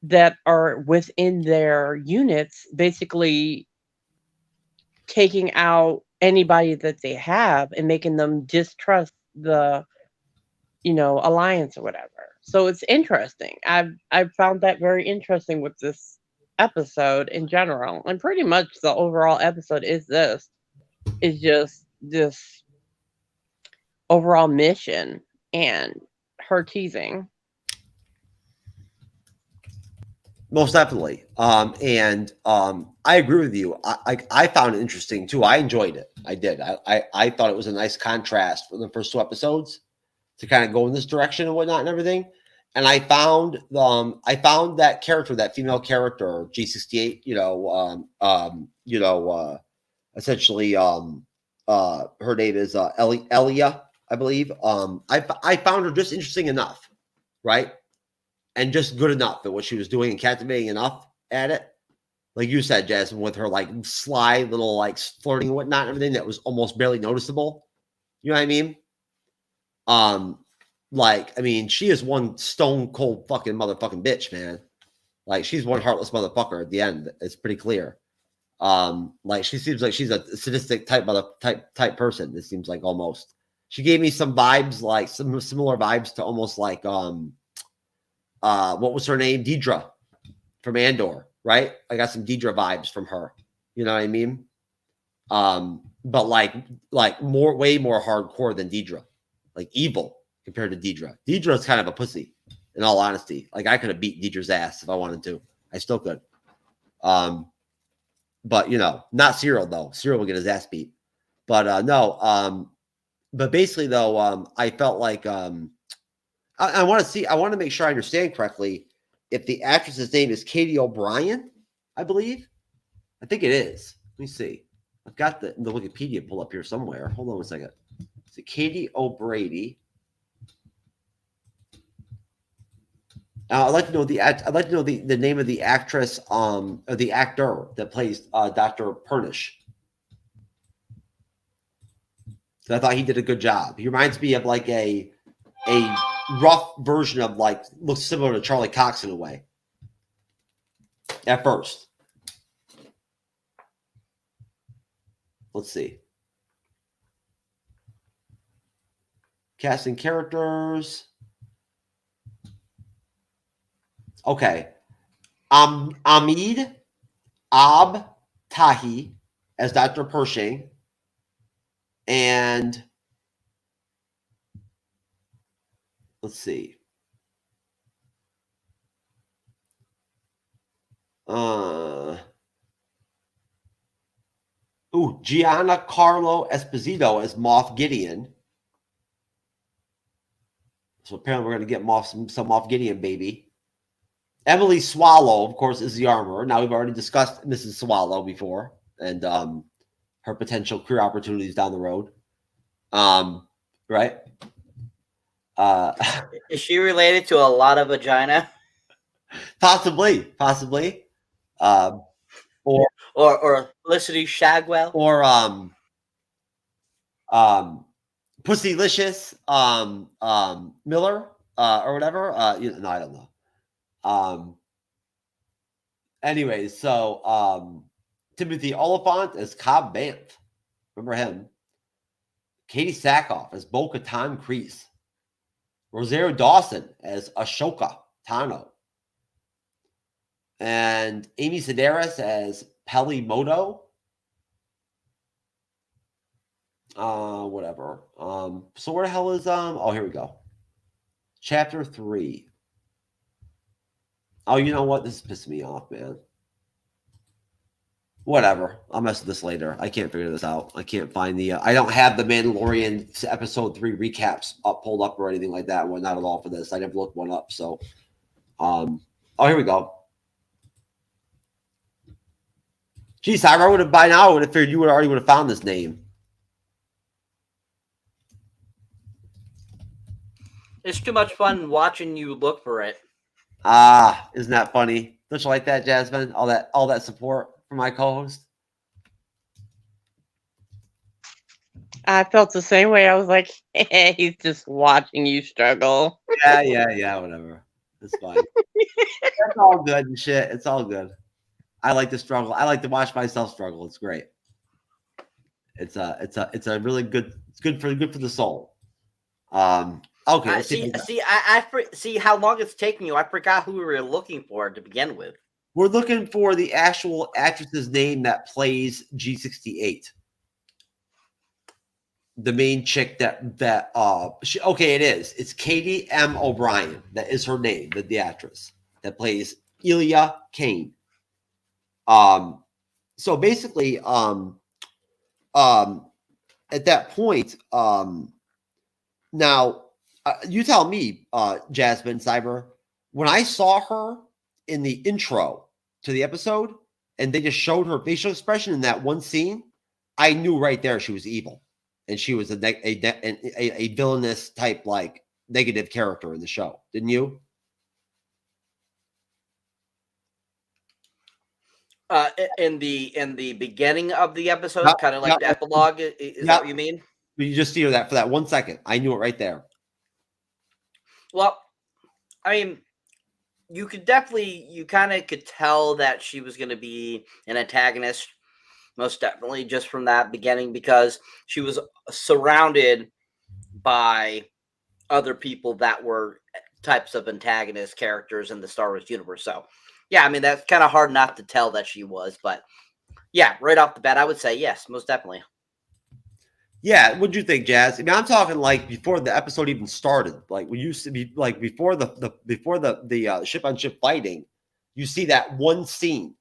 that are within their units, basically taking out anybody that they have and making them distrust the alliance or whatever. So it's interesting. I've found that very interesting with this episode in general, and pretty much the overall episode is just this overall mission and her teasing. Most definitely. I agree with you. I found it interesting too. I enjoyed it. I did. I thought it was a nice contrast for the first two episodes to kind of go in this direction and whatnot and everything. And I found that character, that female character, G68, essentially, her name is Ilia, I believe. I found her just interesting enough, right? And just good enough at what she was doing and captivating enough at it. Like you said, Jasmine, with her like sly little like flirting and whatnot and everything that was almost barely noticeable. You know what I mean? She is one stone cold fucking motherfucking bitch, man. Like, she's one heartless motherfucker at the end. It's pretty clear. She seems like she's a sadistic type person. It seems like almost. She gave me some vibes, like some similar vibes to almost like what was her name? Deidre from Andor, right? I got some Deidre vibes from her. You know what I mean? But like way more hardcore than Deidre, like evil compared to Deidre. Deidre's kind of a pussy, in all honesty. Like I could have beat Deidre's ass if I wanted to. I still could. But you know, not Cyril though. Cyril will get his ass beat. But no. But basically though, I felt like I want to make sure I understand correctly. If the actress's name is Katie O'Brien, I believe. I think it is. Let me see. I've got the Wikipedia pull up here somewhere. Hold on 1 second. Is it Katie O'Brady? I'd like to know the name of the actress, or the actor that plays Dr. Pernish. So I thought he did a good job. He reminds me of like a rough version of like looks similar to Charlie Cox in a way. At first. Let's see. Casting characters. Okay. Amid Tahi as Dr. Pershing. And let's see. Giancarlo Esposito as Moff Gideon. So apparently we're going to get some Moff Gideon, baby. Emily Swallow, of course, is the armorer. Now, we've already discussed Mrs. Swallow before and her potential career opportunities down the road. Right? Is she related to a lot of vagina? Possibly. Or Felicity Shagwell, or Pussylicious Miller or whatever. No, I don't know. Anyways, so Timothy Oliphant as Cobb Vanth. Remember him? Katie Sackhoff as Bo-Katan Kryze. Rosario Dawson as Ashoka Tano. And Amy Sedaris as Peli Moto. Whatever. So where the hell is oh, here we go. Chapter 3. Oh, you know what? This is pissing me off, man. Whatever. I'll mess with this later. I can't figure this out. I can't find the I don't have the Mandalorian episode 3 recaps pulled up or anything like that. Well, not at all for this. I never looked one up. So oh, here we go. Geez, I would have by now. I would have figured you would already would have found this name. It's too much fun watching you look for it. Isn't that funny? Don't you like that, Jasmine? All that support from my co-host. I felt the same way. I was like, he's just watching you struggle. Yeah, whatever. It's fine. It's all good and shit. It's all good. I like to struggle. I like to watch myself struggle. It's great. It's a really good. It's good for the soul. Okay. See how long it's taking you. I forgot who we were looking for to begin with. We're looking for the actual actress's name that plays G68. The main chick okay, it is. It's Katie M. O'Brien. That is her name, the actress that plays Ilia Kane. So basically, at that point, now you tell me, Jasmine Cyber, when I saw her in the intro to the episode and they just showed her facial expression in that one scene, I knew right there she was evil and she was a villainous type, like negative character in the show. Didn't you? In the beginning of the episode, kind of like the epilogue, is that what you mean? You just see her that for that 1 second. I knew it right there. Well, I mean, you kind of could tell that she was going to be an antagonist, most definitely, just from that beginning, because she was surrounded by other people that were types of antagonist characters in the Star Wars universe. So, yeah, I mean, that's kind of hard not to tell that she was, but Yeah, right off the bat, I would say yes, most definitely. Yeah, what'd you think, Jazz? I mean, I'm talking like before the episode even started. Like we used to be like before the ship on ship fighting, you see that one scene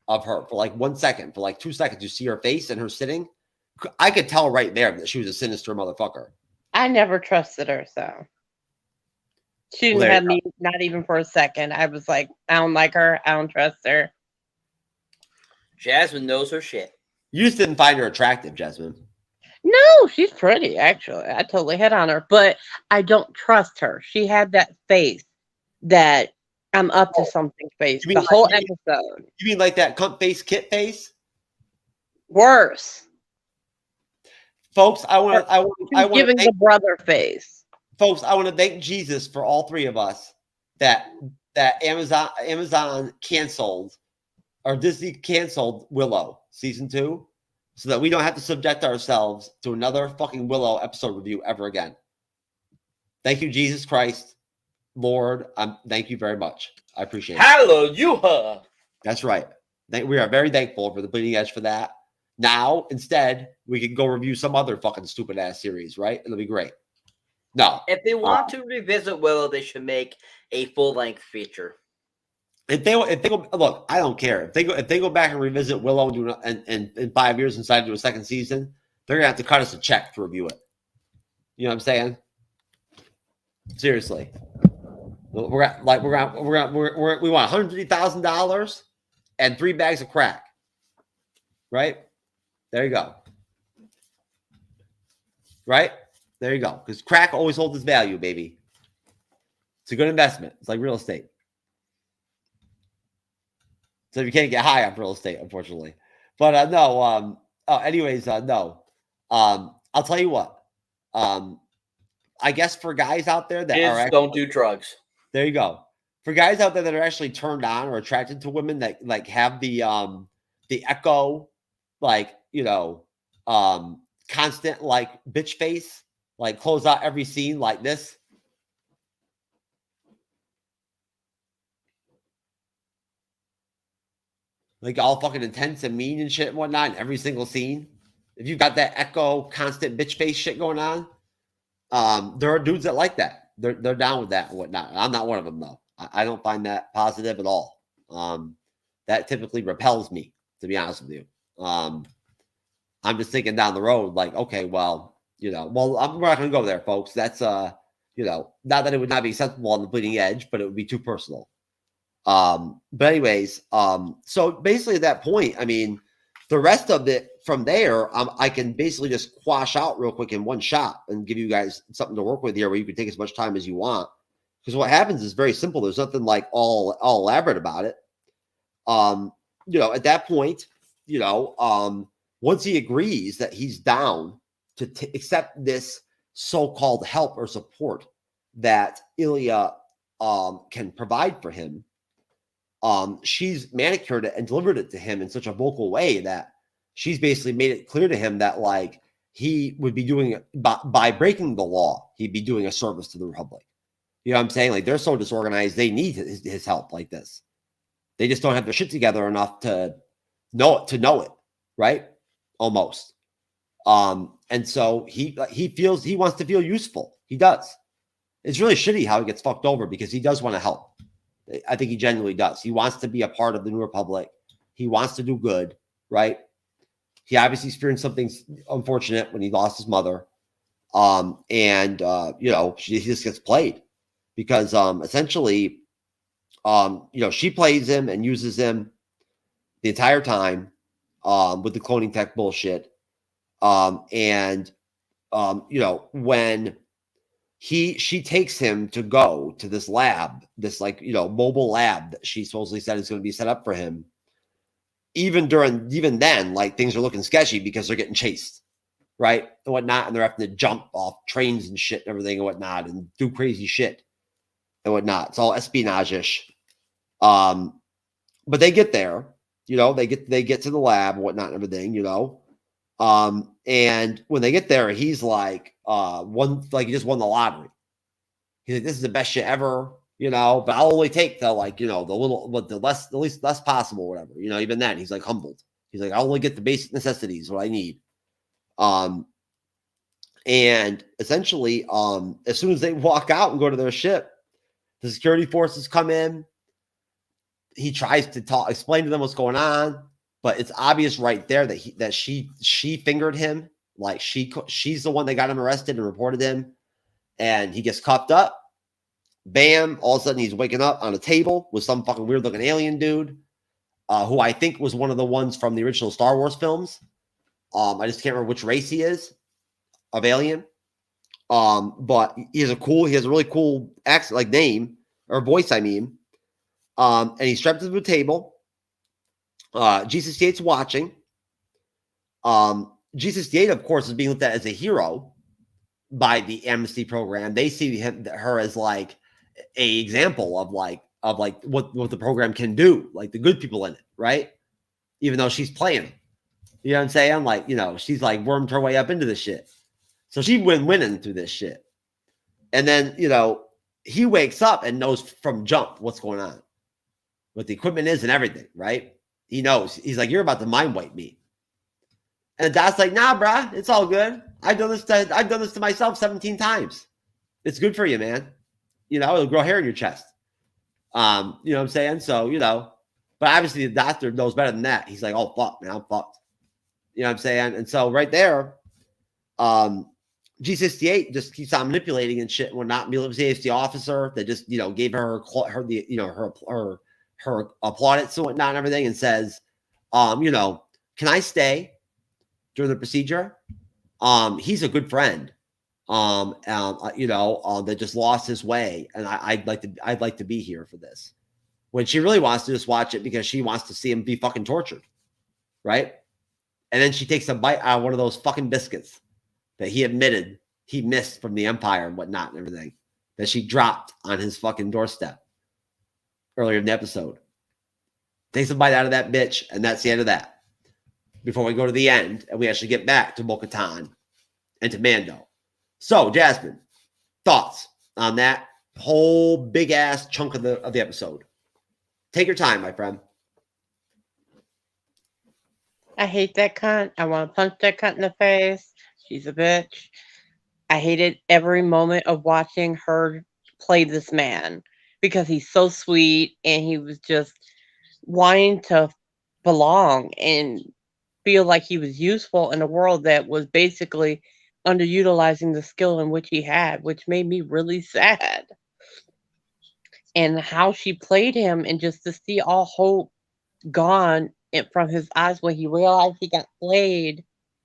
of her for like 1 second, for like 2 seconds. You see her face and her sitting. I could tell right there that she was a sinister motherfucker. I never trusted her, so she Well, didn't there have you me, not even for a second. I was like, I don't like her. I don't trust her. Jasmine knows her shit. You just didn't find her attractive, Jasmine. No, she's pretty, actually. I totally hit on her, but I don't trust her. She had that face that I'm up to something face You mean the like- whole you mean- episode. You mean like that cunt face, kit face? Worse. Folks, I want She's giving the brother face. folks, I want to thank Jesus for all three of us that Amazon canceled or Disney canceled Willow season 2, so that we don't have to subject ourselves to another fucking Willow episode review ever again. Thank you, Jesus Christ, Lord. Thank you very much. I appreciate it. Hallelujah. That's right. We are very thankful for the Bleeding Edge for that. Now, instead, we can go review some other fucking stupid ass series, right? It'll be great. No. If they want to revisit Willow, they should make a full length feature. If they go, look, I don't care. If they go back and revisit Willow and in 5 years and decide to do a second season, they're gonna have to cut us a check to review it. You know what I'm saying? Seriously. We want $150,000 and 3 bags of crack. Right? There you go. Right? There you go. Because crack always holds its value, baby. It's a good investment. It's like real estate. So you can't get high on real estate, unfortunately. But no. Anyways, no. I'll tell you what. I guess for guys out there that Kids are don't do drugs. There you go. For guys out there that are actually turned on or attracted to women that like have the echo, like, you know, constant like bitch face, like close out every scene like this. Like all fucking intense and mean and shit and whatnot in every single scene. If you've got that echo constant bitch face shit going on, there are dudes that like that. They're down with that and whatnot. I'm not one of them though. I don't find that positive at all. That typically repels me, to be honest with you. I'm just thinking down the road, like, okay, well, you know, we're not going to go there, folks. That's, you know, not that it would not be acceptable on the Bleeding Edge, but it would be too personal. But anyways, so basically at that point, I mean, the rest of it from there, I can basically just quash out real quick in one shot and give you guys something to work with here where you can take as much time as you want. Because what happens is very simple. There's nothing like all elaborate about it. You know, at that point, you know, once he agrees that he's down to accept this so-called help or support that Ilia can provide for him, she's manicured it and delivered it to him in such a vocal way that she's basically made it clear to him that like he would be doing it by breaking the law, he'd be doing a service to the Republic. You know what I'm saying? Like they're so disorganized, they need his help like this. They just don't have their shit together enough to know it, right? Almost. And so he wants to feel useful. He does. It's really shitty how he gets fucked over because he does want to help. I think he genuinely does. He wants to be a part of the New Republic. He wants to do good, right? He obviously experienced something unfortunate when he lost his mother. You know, he just gets played because essentially, you know, she plays him and uses him the entire time with the cloning tech bullshit. You know, when she takes him to go to this lab, this like, you know, mobile lab that she supposedly said is going to be set up for him. Even then, like things are looking sketchy because they're getting chased, right? And whatnot. And they're having to jump off trains and shit and everything and whatnot and do crazy shit and whatnot. It's all espionage-ish. But they get there, you know, they get to the lab and whatnot and everything, you know. And when they get there, he's like, he just won the lottery. He's like, this is the best shit ever, you know, but I'll only take the, like, you know, the least less possible, whatever, you know, even then he's like humbled He's like, I only get the basic necessities, what I need. And essentially, as soon as they walk out and go to their ship, the security forces come in. He tries to explain to them what's going on, but it's obvious right there that she fingered him. Like she's the one that got him arrested and reported him, and he gets cuffed up. Bam! All of a sudden, he's waking up on a table with some fucking weird looking alien dude, who I think was one of the ones from the original Star Wars films. I just can't remember which race he is of alien. But he has a really cool accent, like name or voice, I mean. And he's strapped to the table. GC-68's watching. GC-68, of course, is being looked at as a hero by the amnesty program. They see her as like a example of what the program can do, like the good people in it, right? Even though she's playing them. You know what I'm saying? Like, she's like wormed her way up into this shit. So she winning through this shit. And then, he wakes up and knows from jump what's going on, what the equipment is and everything, right? He knows. He's like, you're about to mind wipe me. And Dot's like, nah, bruh, it's all good. I've done this to myself 17 times. It's good for you, man. It'll grow hair in your chest. You know what I'm saying? So, but obviously the doctor knows better than that. He's like, oh, fuck, man, I'm fucked. You know what I'm saying? And so right there, G68 just keeps on manipulating and shit and whatnot. It was the AFC officer that just, gave her plaudits and whatnot and everything, and says, can I stay during the procedure? He's a good friend, that just lost his way, and I'd like to be here for this. When she really wants to just watch it because she wants to see him be fucking tortured, right? And then she takes a bite out of one of those fucking biscuits that he admitted he missed from the Empire and whatnot and everything that she dropped on his fucking doorstep earlier in the episode. Takes a bite out of that bitch, and that's the end of that. Before we go to the end and we actually get back to Bo-Katan and to Mando. So, Jasmine, thoughts on that whole big ass chunk of the episode? Take your time, my friend. I hate that cunt. I want to punch that cunt in the face. She's a bitch. I hated every moment of watching her play this man because he's so sweet and he was just wanting to belong and feel like he was useful in a world that was basically underutilizing the skill in which he had, which made me really sad. And how she played him, and just to see all hope gone from his eyes when he realized he got played,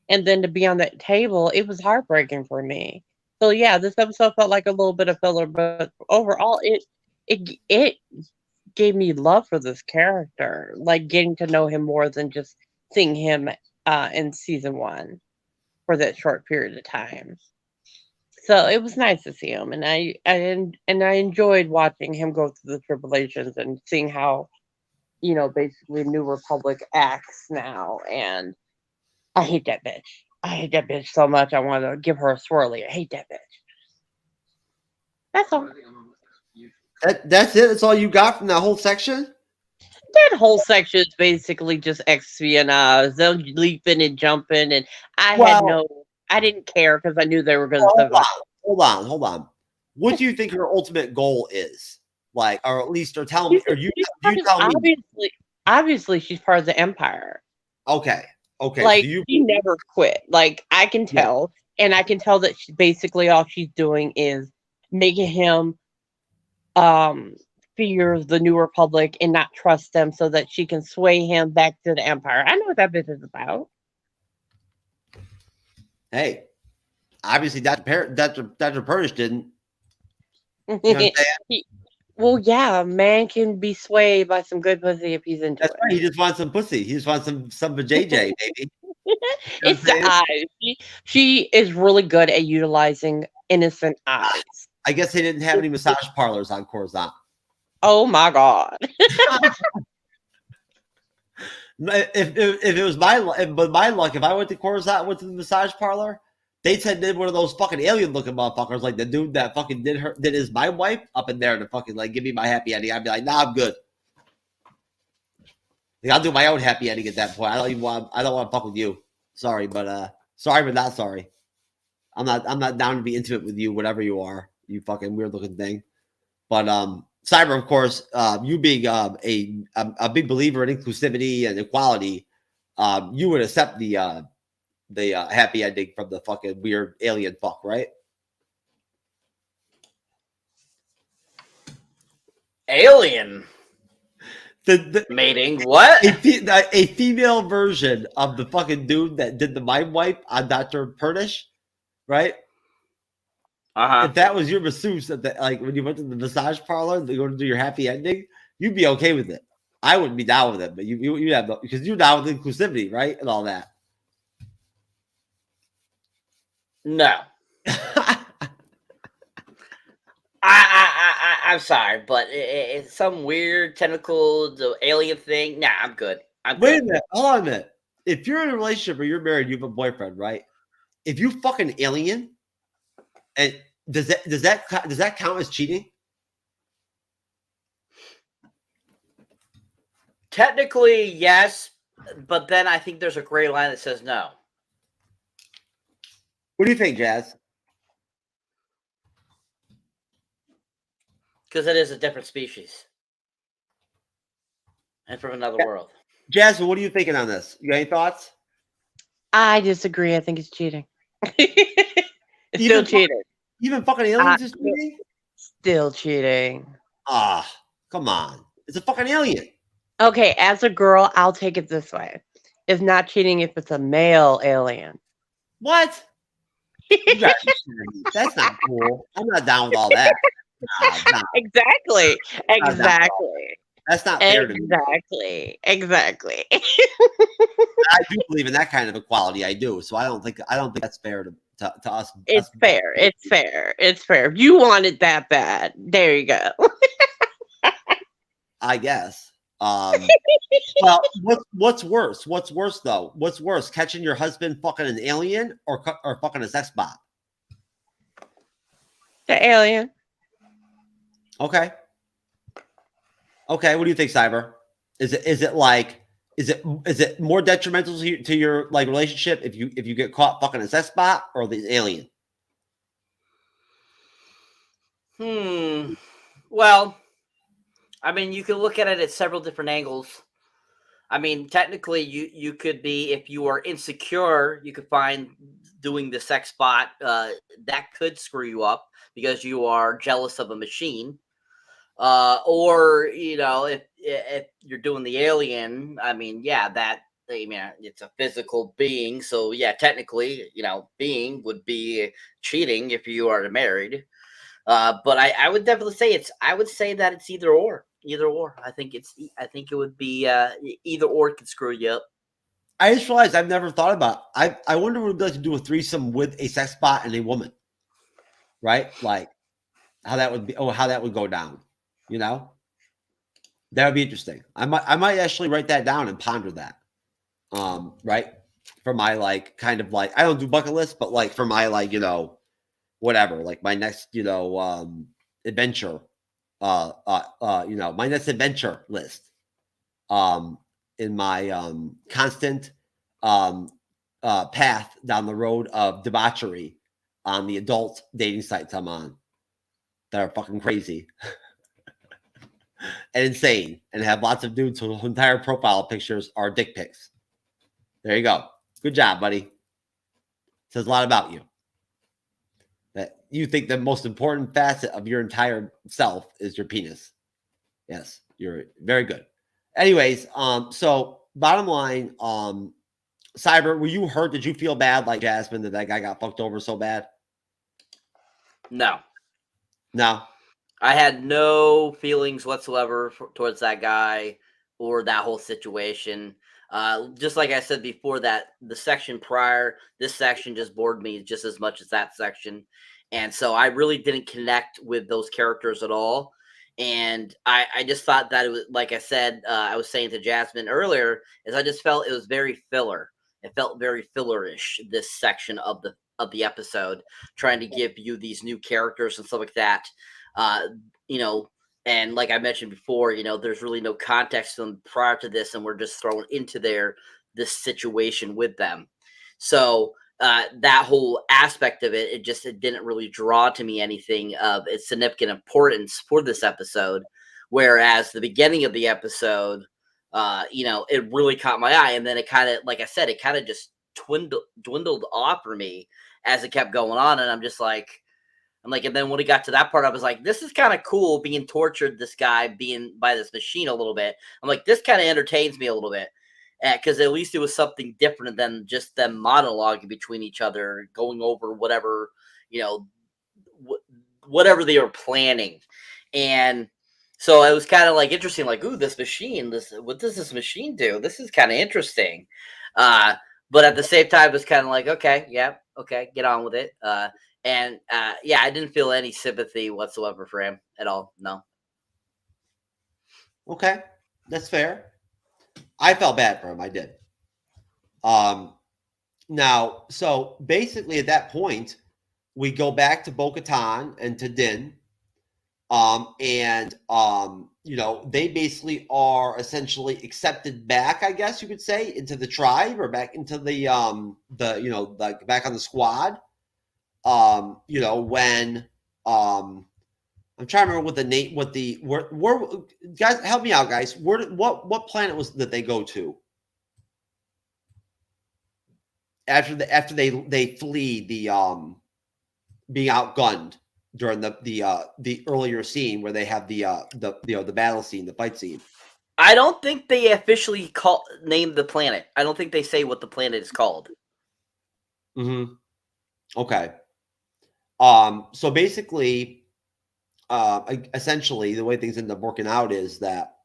and then to be on that table, it was heartbreaking for me. So yeah, this episode felt like a little bit of filler, but overall it gave me love for this character, like getting to know him more than just seeing him in season 1 for that short period of time. So it was nice to see him, and I enjoyed watching him go through the tribulations and seeing how, basically New Republic acts now. And I hate that bitch. I hate that bitch so much. I want to give her a swirly. I hate that bitch. That's all. That's it? That's all you got from that whole section? That whole section is basically just espionage. They're leaping and jumping, and I didn't care because I knew they were going to. Hold on. What do you think her ultimate goal is? Like, or at least, or tell me, or you tell me. Obviously, she's part of the Empire. Okay. Like, she never quit. Like, I can tell, and I can tell that basically all she's doing is making him fear the New Republic and not trust them, so that she can sway him back to the Empire. I know what that bitch is about. Hey, obviously Dr. Pershing didn't. You know what I'm saying? Well, yeah, man can be swayed by some good pussy if he's into That's it. right. He just wants some pussy. He just wants some vajayjay, baby. You know it's the eyes. She is really good at utilizing innocent eyes. I guess they didn't have any massage parlors on Coruscant. Oh my god! If it was my luck, if I went to Coruscant, went to the massage parlor, they said one of those fucking alien looking motherfuckers, like the dude that fucking did his mind wipe up in there to fucking like give me my happy ending. I'd be like, nah, I'm good. Like, I'll do my own happy ending at that point. I don't want to fuck with you. Sorry, but not sorry. I'm not down to be intimate with you, whatever you are, you fucking weird looking thing. But Cyber, of course, you being a big believer in inclusivity and equality, you would accept the happy ending from the fucking weird alien fuck, right? Alien The mating. What? a female version of the fucking dude that did the mind wipe on Dr. Perdish, right? If that was your masseuse at the, like when you went to the massage parlor, to go to do your happy ending, you'd be okay with it. I wouldn't be down with it, but you'd have because you're down with inclusivity, right, and all that. No. I'm sorry, but it's some weird tentacle alien thing. Nah, I'm good. Wait a minute. Hold on a minute. If you're in a relationship or you're married, you have a boyfriend, right? If you fucking alien, and does that count as cheating? Technically, yes, but then I think there's a gray line that says no. What do you think, Jazz? Because it is a different species. And from another world. Jasmine, what are you thinking on this? You got any thoughts? I disagree. I think it's cheating. It's still cheating. Even fucking aliens is cheating? Still cheating. Ah, come on. It's a fucking alien. Okay, as a girl, I'll take it this way. It's not cheating if it's a male alien. What? That's not cool. I'm not down with all that. Nah. Exactly. That's not fair to me. Exactly. I do believe in that kind of equality. I do. So I don't think that's fair to us. It's fair. It's fair. You want it that bad. There you go. I guess. Well, what's worse? What's worse though? What's worse, catching your husband fucking an alien or fucking a sex bot? The alien. Okay. What do you think, Cyber? Is it more detrimental to your like relationship if you get caught fucking a sex bot or the alien? Well, I mean, you can look at it at several different angles. I mean, technically, you could be, if you are insecure, you could find doing the sex bot that could screw you up because you are jealous of a machine. Or if you're doing the alien, I mean, it's a physical being, so yeah, technically, being would be cheating if you are married. But I would definitely say that it's either or. I think it would be either or could screw you up. I just realized I've never thought about. I wonder what it would be like to do a threesome with a sex bot and a woman, right? Like how that would be, how that would go down. That would be interesting. I might actually write that down and ponder that. Right, for my like kind of like I don't do bucket lists, but like for my like whatever, like my next adventure, my next adventure list, in my constant path down the road of debauchery on the adult dating sites I'm on that are fucking crazy. And insane, and have lots of dudes whose entire profile pictures are dick pics. There you go. Good job, buddy. Says a lot about you. That you think the most important facet of your entire self is your penis. Yes, you're very good. Anyways, so bottom line, Cyber, were you hurt? Did you feel bad like Jasmine that guy got fucked over so bad? No. I had no feelings whatsoever towards that guy or that whole situation. Just like I said before, that the section prior, this section just bored me just as much as that section. And so I really didn't connect with those characters at all. And I just thought that it was, like I said, I was saying to Jasmine earlier, is I just felt it was very filler. It felt very fillerish, this section of the episode, trying to give you these new characters and stuff like that. And like I mentioned before, you know, there's really no context to them prior to this, and we're just thrown into this situation with them. So that whole aspect of it, it didn't really draw to me anything of its significant importance for this episode. Whereas the beginning of the episode, you know, it really caught my eye, and then it kind of, like I said, it kind of just dwindled off for me as it kept going on, and I'm like, and then when it got to that part, I was like, this is kind of cool being tortured, this guy being by this machine a little bit. I'm like, this kind of entertains me a little bit. Because at least it was something different than just them monologuing between each other, going over whatever, you know, whatever they were planning. And so it was kind of like interesting, like, ooh, this machine, what does this machine do? This is kind of interesting. But at the same time, it's kind of like, okay, yeah, okay, get on with it. Yeah, I didn't feel any sympathy whatsoever for him at all. No. Okay, that's fair. I felt bad for him. I did. Now, so basically at that point, we go back to Bo-Katan and to Din. You know, they basically are essentially accepted back, I guess you could say, into the tribe or back into the you know, like back on the squad. You know, when I'm trying to remember what the name, where guys, help me out, guys. What planet was that they go to after they flee the being outgunned during the earlier scene where they have the you know, the battle scene, the fight scene? I don't think they officially named the planet. I don't think they say what the planet is called. Mm-hmm. Okay. So basically, essentially, the way things end up working out is that,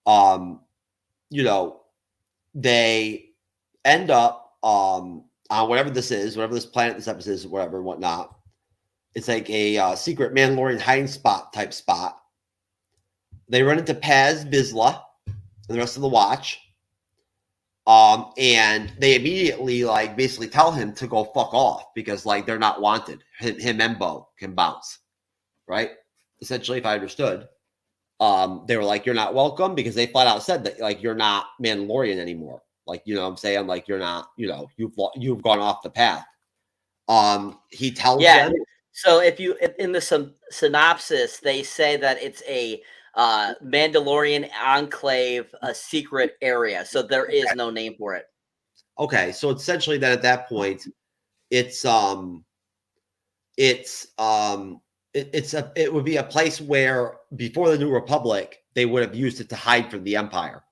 you know, they end up on whatever this planet this episode is, whatever, whatnot. It's like a secret Mandalorian hiding spot type spot. They run into Paz Vizsla and the rest of the Watch. And they immediately, like, basically tell him to go fuck off because, like, they're not wanted. Him and Bo can bounce, right? Essentially, if I understood, they were like, "You're not welcome," because they flat out said that, like, you're not Mandalorian anymore. Like, you know what I'm saying? Like, you're not, you know, you've gone off the path. He tells them. So in the synopsis, they say that it's a Mandalorian enclave, a secret area. So there is no name for it. Okay, so essentially, then at that point, it would be a place where before the New Republic they would have used it to hide from the Empire,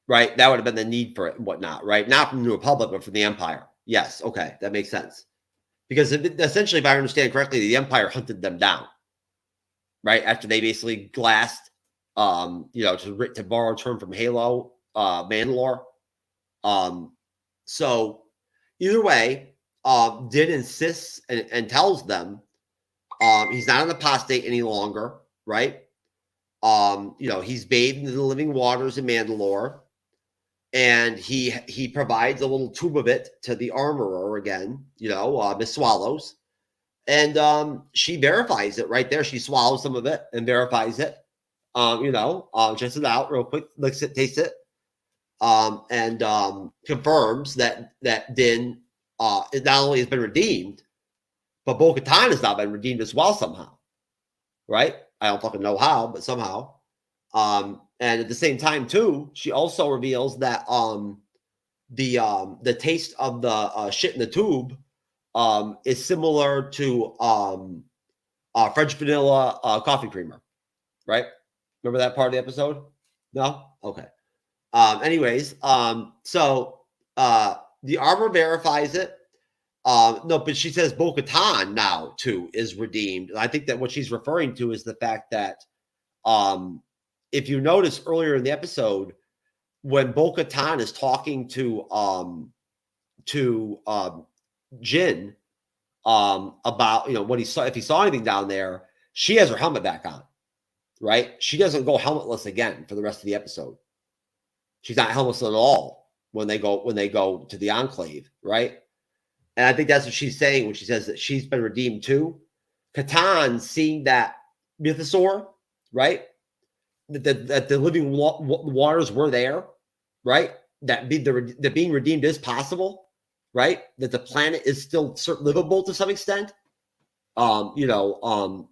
right? That would have been the need for it and whatnot, right? Not from the New Republic, but from the Empire. Yes, okay, that makes sense. Because essentially, if I understand correctly, the Empire hunted them down, right? After they basically glassed, you know, to borrow a term from Halo, Mandalore. So either way, Din insists and tells them he's not an apostate any longer, right? You know, he's bathed in the living waters in Mandalore, and he provides a little tube of it to the armorer again, you know, Miss Swallows, and she verifies it right there. She swallows some of it and verifies it. You know, checks it out real quick, looks it, tastes it, and confirms that Din it not only has been redeemed, but Bo-Katan has now been redeemed as well somehow, right? I don't fucking know how, but somehow. And at the same time, too, she also reveals that the taste of the shit in the tube is similar to French vanilla coffee creamer, right? Remember that part of the episode? No? Okay. Anyways, so the armor verifies it. No, but she says Bo-Katan now too is redeemed. And I think that what she's referring to is the fact that if you notice earlier in the episode, when Bo-Katan is talking to Jin about, you know, what he saw, if he saw anything down there, she has her helmet back on, right? She doesn't go helmetless again for the rest of the episode. She's not helmetless at all when they go to the Enclave, right? And I think that's what she's saying when she says that she's been redeemed too. Katan, seeing that mythosaur, right? That the living waters were there, right? That being redeemed is possible, right? That the planet is still livable to some extent. Mandalore,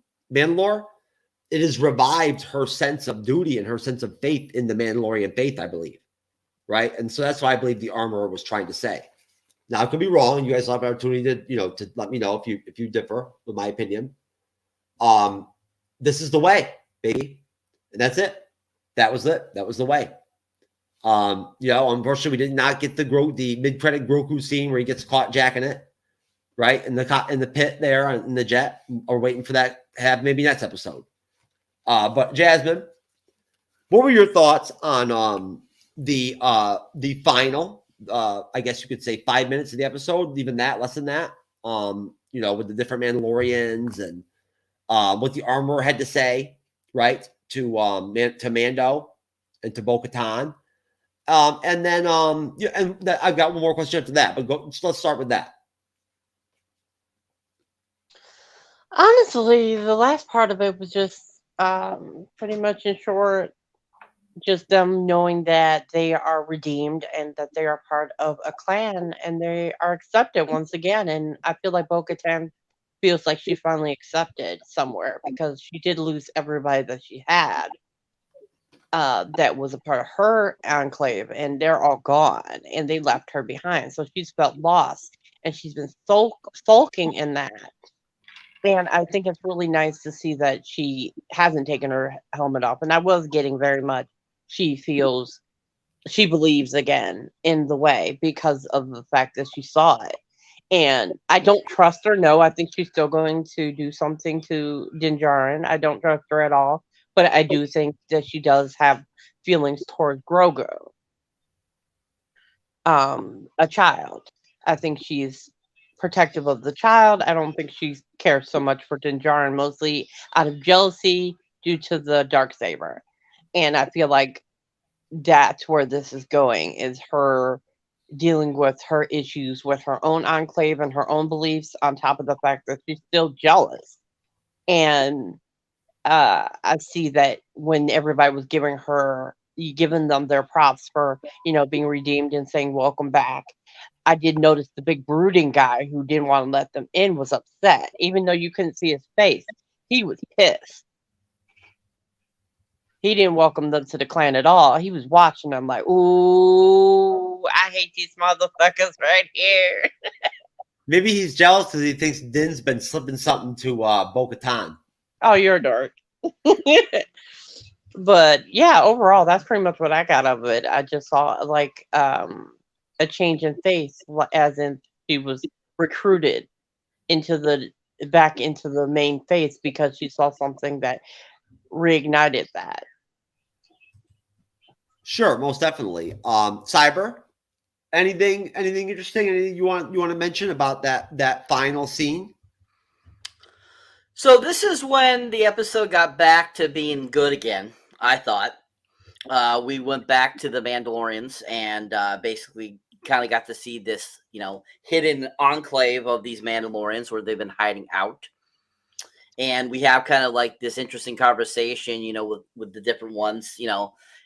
it has revived her sense of duty and her sense of faith in the Mandalorian faith, I believe, right? And so that's what I believe the armorer was trying to say. Now, I could be wrong. You guys will have an opportunity to let me know if you differ with my opinion. This is the way, baby. And that's it. That was it. That was the way. Unfortunately, we did not get the mid-credit Grogu scene where he gets caught jacking it, right? In the pit there in the jet. Or waiting for that to have maybe next episode. But Jasmine, what were your thoughts on the final? I guess you could say 5 minutes of the episode, even that, less than that. With the different Mandalorians and what the armorer had to say, right, to Mando and to Bo-Katan. And then I've got one more question after that, but let's start with that. Honestly, the last part of it was just pretty much in short, just them knowing that they are redeemed and that they are part of a clan and they are accepted once again. And I feel like Bo-Katan feels like she finally accepted somewhere because she did lose everybody that she had that was a part of her enclave, and they're all gone and they left her behind. So she's felt lost and she's been sulking in that. And I think it's really nice to see that she hasn't taken her helmet off. And I was getting very much she believes again in the way because of the fact that she saw it. And I don't trust her. No, I think she's still going to do something to Din Djarin. I don't trust her at all. But I do think that she does have feelings towards Grogu, a child. I think she's protective of the child. I don't think she cares so much for Din Djarin, mostly out of jealousy due to the Darksaber. And I feel like that's where this is going, is her dealing with her issues with her own enclave and her own beliefs, on top of the fact that she's still jealous. And I see that when everybody was giving them their props for, being redeemed and saying welcome back, I did notice the big brooding guy who didn't want to let them in was upset. Even though you couldn't see his face, he was pissed. He didn't welcome them to the clan at all. He was watching them like, ooh, I hate these motherfuckers right here. Maybe he's jealous because he thinks Din's been slipping something to Bo-Katan. Oh, you're a dork. But yeah, overall, that's pretty much what I got of it. I just saw like a change in face, as in she was recruited back into the main face because she saw something that reignited that. Sure, most definitely. Cyber, anything interesting? Anything you want to mention about that final scene? So this is when the episode got back to being good again, I thought. We went back to the Mandalorians and basically kind of got to see this, hidden enclave of these Mandalorians where they've been hiding out. And we have kind of like this interesting conversation, with the different ones,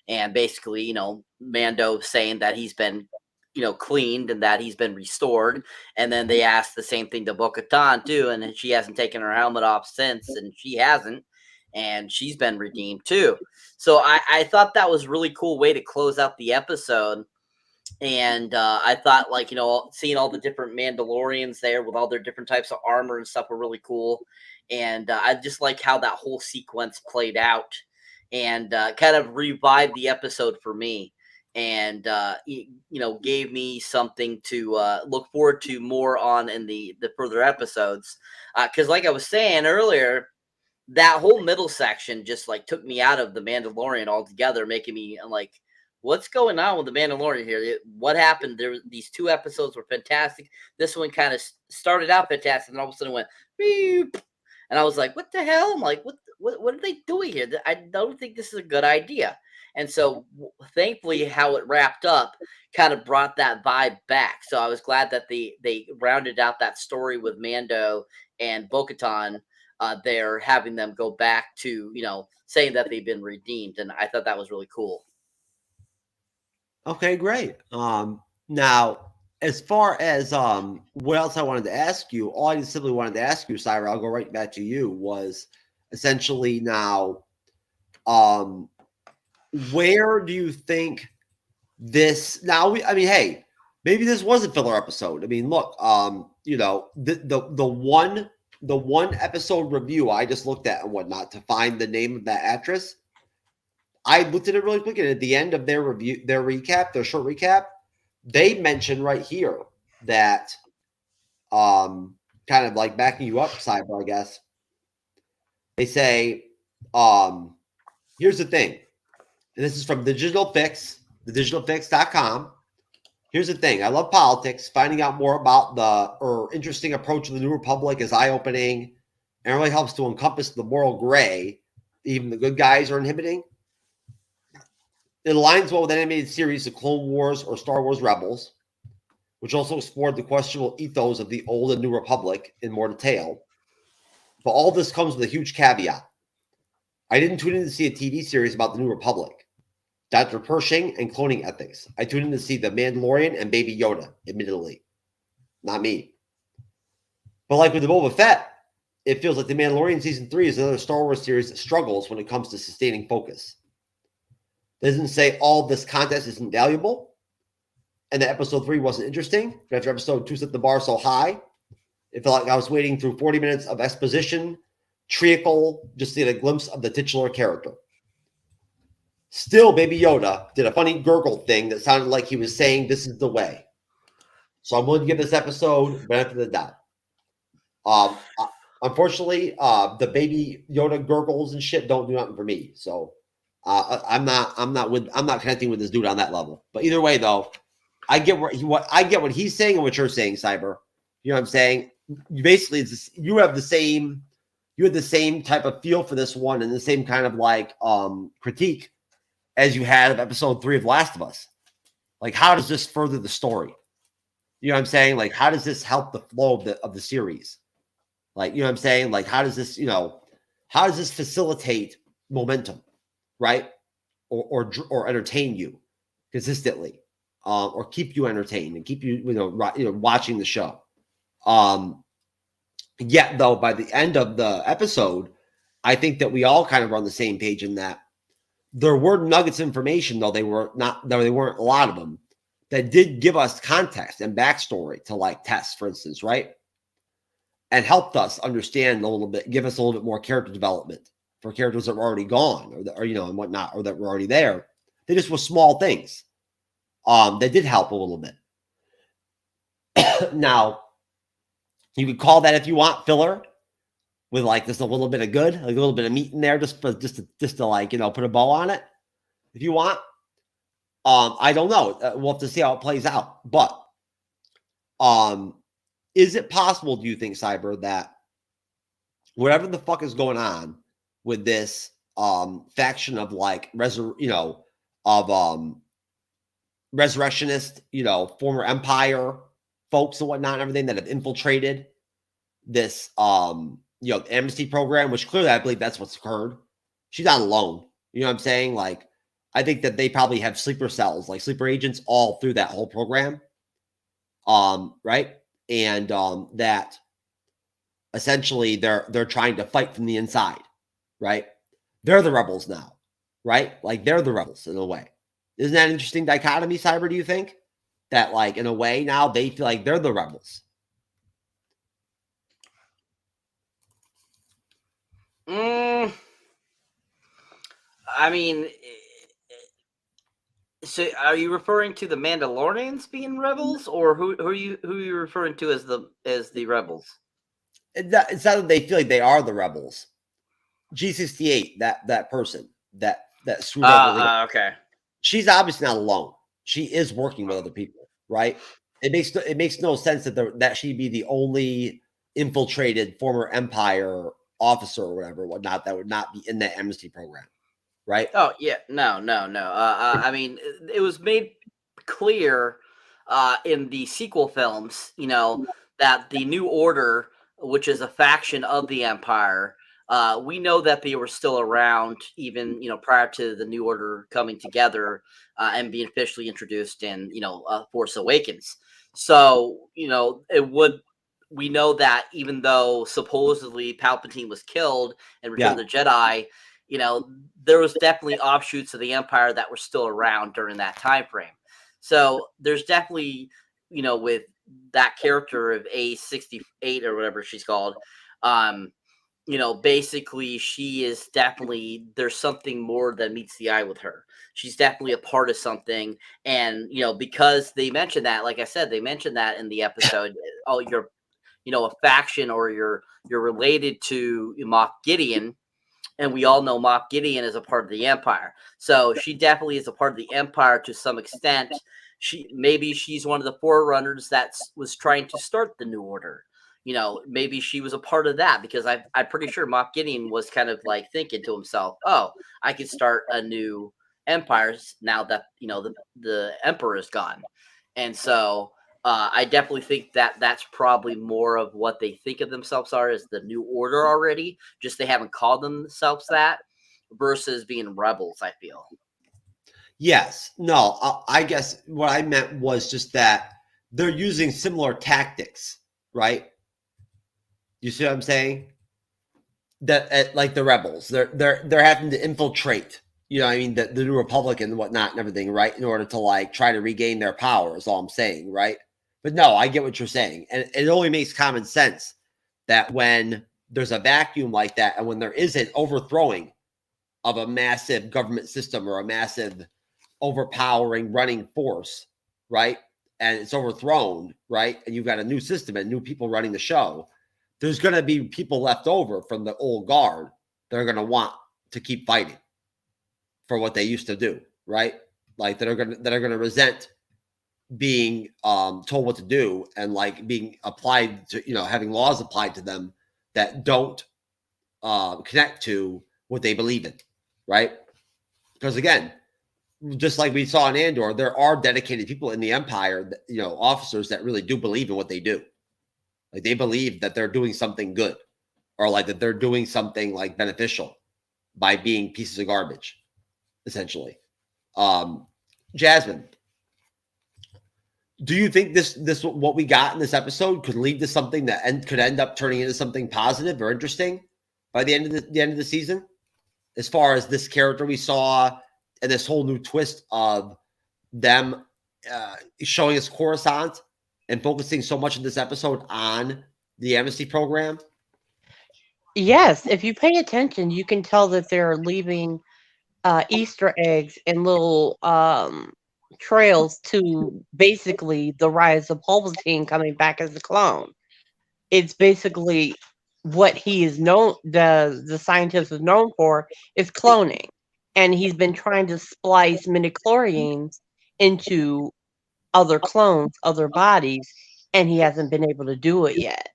and basically, Mando saying that he's been, cleaned and that he's been restored. And then they asked the same thing to Bo-Katan too, and she hasn't taken her helmet off since, and she hasn't, and she's been redeemed too. So I thought that was a really cool way to close out the episode. And I thought, like, seeing all the different Mandalorians there with all their different types of armor and stuff were really cool. And I just like how that whole sequence played out and kind of revived the episode for me. And, gave me something to look forward to more on in the further episodes. Because like I was saying earlier, that whole middle section just like took me out of the Mandalorian altogether, making me like, what's going on with the Mandalorian here? What happened? These two episodes were fantastic. This one kind of started out fantastic, and all of a sudden went beep. And I was like, what the hell? I'm like, what are they doing here? I don't think this is a good idea. And so thankfully how it wrapped up kind of brought that vibe back. So I was glad that they rounded out that story with Mando and Bo-Katan they're having them go back to, saying that they've been redeemed. And I thought that was really cool. Okay, great. Now, as far as what else I wanted to ask you, all I just simply wanted to ask you, Cyber, I'll go right back to you, was essentially now, where do you think this now? I mean, hey, maybe this was a filler episode. I mean, look, the one episode review I just looked at and whatnot to find the name of that actress. I looked at it really quick, and at the end of their review, their short recap, they mentioned right here that, kind of like backing you up, Cyber, I guess. They say, here's the thing, and this is from Digital Fix, thedigitalfix.com. Here's the thing. I love politics. Finding out more about the interesting approach of the New Republic is eye-opening, and it really helps to encompass the moral gray even the good guys are inhibiting. It aligns well with animated series of Clone Wars or Star Wars Rebels, which also explored the questionable ethos of the old and New Republic in more detail. But all this comes with a huge caveat. I didn't tune in to see a TV series about the New Republic, Dr. Pershing, and cloning ethics. I tuned in to see The Mandalorian and Baby Yoda, admittedly. Not me. But like with the Boba Fett, it feels like The Mandalorian Season 3 is another Star Wars series that struggles when it comes to sustaining focus. Doesn't say all this content isn't valuable and that episode 3 wasn't interesting, but after episode 2 set the bar so high, it felt like I was waiting through 40 minutes of exposition, treacle, just to get a glimpse of the titular character. Still, Baby Yoda did a funny gurgle thing that sounded like he was saying, "This is the way." So I'm willing to give this episode benefit of the doubt. Unfortunately, the Baby Yoda gurgles and shit don't do nothing for me. So I'm not connecting with this dude on that level. But either way, though, I get what he's saying and what you're saying, Cyber. You know what I'm saying? Basically, you had the same type of feel for this one and the same kind of like critique as you had of episode 3 of Last of Us. Like, how does this further the story? You know what I'm saying? Like, how does this help the flow of the series? Like, you know what I'm saying? Like, how does this facilitate momentum, right? Or entertain you consistently, or keep you entertained and keep you, watching the show. Yet, though, by the end of the episode, I think that we all kind of are on the same page in that there were nuggets of information, though they weren't a lot of them, that did give us context and backstory to like Tess, for instance, right? And helped us understand a little bit, give us a little bit more character development for characters that were already gone or and whatnot, or that were already there. They just were small things. That did help a little bit. Now, you could call that, if you want, filler, with like just a little bit of good, like a little bit of meat in there, just to like, put a bow on it, if you want. I don't know. We'll have to see how it plays out. But is it possible, do you think, Cyber, that whatever the fuck is going on with this faction of like resurrectionist, former Empire folks and whatnot and everything that have infiltrated this amnesty program, which clearly I believe that's what's occurred. She's not alone. You know what I'm saying? Like, I think that they probably have sleeper cells, like sleeper agents, all through that whole program. Right? And that essentially they're trying to fight from the inside, right? They're the rebels now, right? Like, they're the rebels in a way. Isn't that an interesting dichotomy, Cyber, do you think? That, like, in a way, now they feel like they're the rebels. I mean, so are you referring to the Mandalorians being rebels, or who are you referring to as the rebels? It's not that they feel like they are the rebels. G68, that person that screwed over. Okay. She's obviously not alone. She is working with other people, right? It makes no sense that she'd be the only infiltrated former Empire officer or whatnot that would not be in that amnesty program, right? Oh yeah, no. I mean, it was made clear in the sequel films, that the New Order which is a faction of the Empire. We know that they were still around even, prior to the New Order coming together and being officially introduced in, Force Awakens. So, we know that even though supposedly Palpatine was killed in Return of the Jedi, there was definitely offshoots of the Empire that were still around during that time frame. So there's definitely, with that character of A68 or whatever she's called, basically she is definitely, there's something more that meets the eye with her. She's definitely a part of something. And, because they mentioned that, like I said, they mentioned that in the episode, oh, you're, a faction, or you're related to Moff Gideon. And we all know Moff Gideon is a part of the Empire. So she definitely is a part of the Empire to some extent. Maybe she's one of the forerunners that was trying to start the New Order. Maybe she was a part of that, because I'm pretty sure Moff Gideon was kind of like thinking to himself, oh, I could start a new empire now that, the Emperor is gone. And so I definitely think that that's probably more of what they think of themselves are, as the New Order already. Just they haven't called themselves that, versus being rebels, I feel. Yes. No, I guess what I meant was just that they're using similar tactics, right? You see what I'm saying? That like the rebels, they're having to infiltrate, the New Republic and whatnot and everything, right? In order to like try to regain their power is all I'm saying, right? But no, I get what you're saying. And it only makes common sense that when there's a vacuum like that, and when there is an overthrowing of a massive government system or a massive overpowering running force, right? And it's overthrown, right? And you've got a new system and new people running the show. There's going to be people left over from the old guard that are going to want to keep fighting for what they used to do, right? Like that are going to resent being told what to do, and like being applied to, having laws applied to them that don't connect to what they believe in, right? Because again, just like we saw in Andor, there are dedicated people in the Empire, that, officers that really do believe in what they do. Like they believe that they're doing something good, or like that they're doing something like beneficial by being pieces of garbage, essentially. Jasmine, do you think this what we got in this episode could lead to something that could end up turning into something positive or interesting by the end of the season? As far as this character we saw and this whole new twist of them showing us Coruscant and focusing so much in this episode on the embassy program? Yes, if you pay attention, you can tell that they're leaving Easter eggs and little trails to basically the rise of Palpatine coming back as a clone. It's basically what he is known, the scientist is known for, is cloning. And he's been trying to splice midichlorians into other clones, other bodies, and he hasn't been able to do it yet.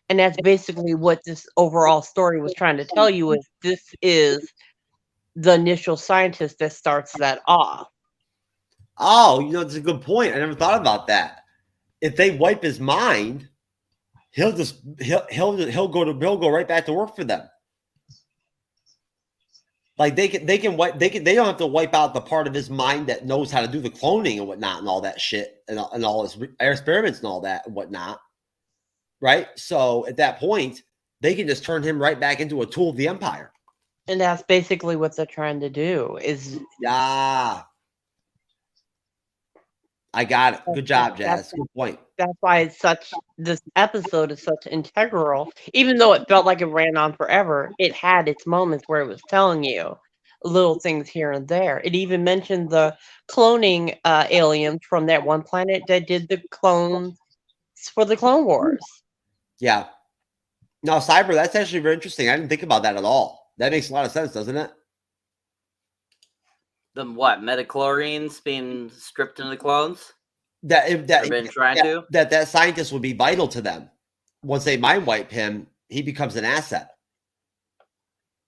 And that's basically what this overall story was trying to tell you, is this is the initial scientist that starts that off. Oh, that's a good point. I never thought about that. If they wipe his mind, he'll go right back to work for them. Like they don't have to wipe out the part of his mind that knows how to do the cloning and whatnot and all that shit and all his experiments and all that and whatnot. Right? So at that point, they can just turn him right back into a tool of the Empire. And that's basically what they're trying to do. Yeah. I got it. Good job, Jazz. Good point. That's why this episode is such integral. Even though it felt like it ran on forever, it had its moments where it was telling you little things here and there. It even mentioned the cloning aliens from that one planet that did the clones for the Clone Wars. Yeah. No, Cyber, that's actually very interesting. I didn't think about that at all. That makes a lot of sense, doesn't it? The what? Metachlorians being stripped into the clones? That scientist would be vital to them. Once they mind wipe him, he becomes an asset.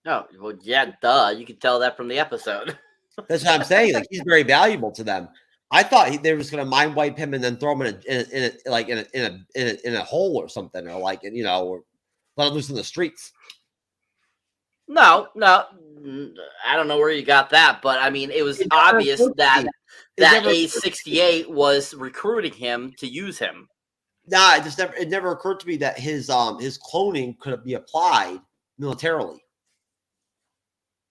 Oh, well, yeah, duh. You could tell that from the episode. That's what I'm saying. Like, he's very valuable to them. I thought they were just going to mind wipe him and then throw him in a hole or something, or like, or let loose in the streets. No, I don't know where you got that, but I mean, it was obvious that A68 was recruiting him to use him. Nah, it never occurred to me that his cloning could be applied militarily.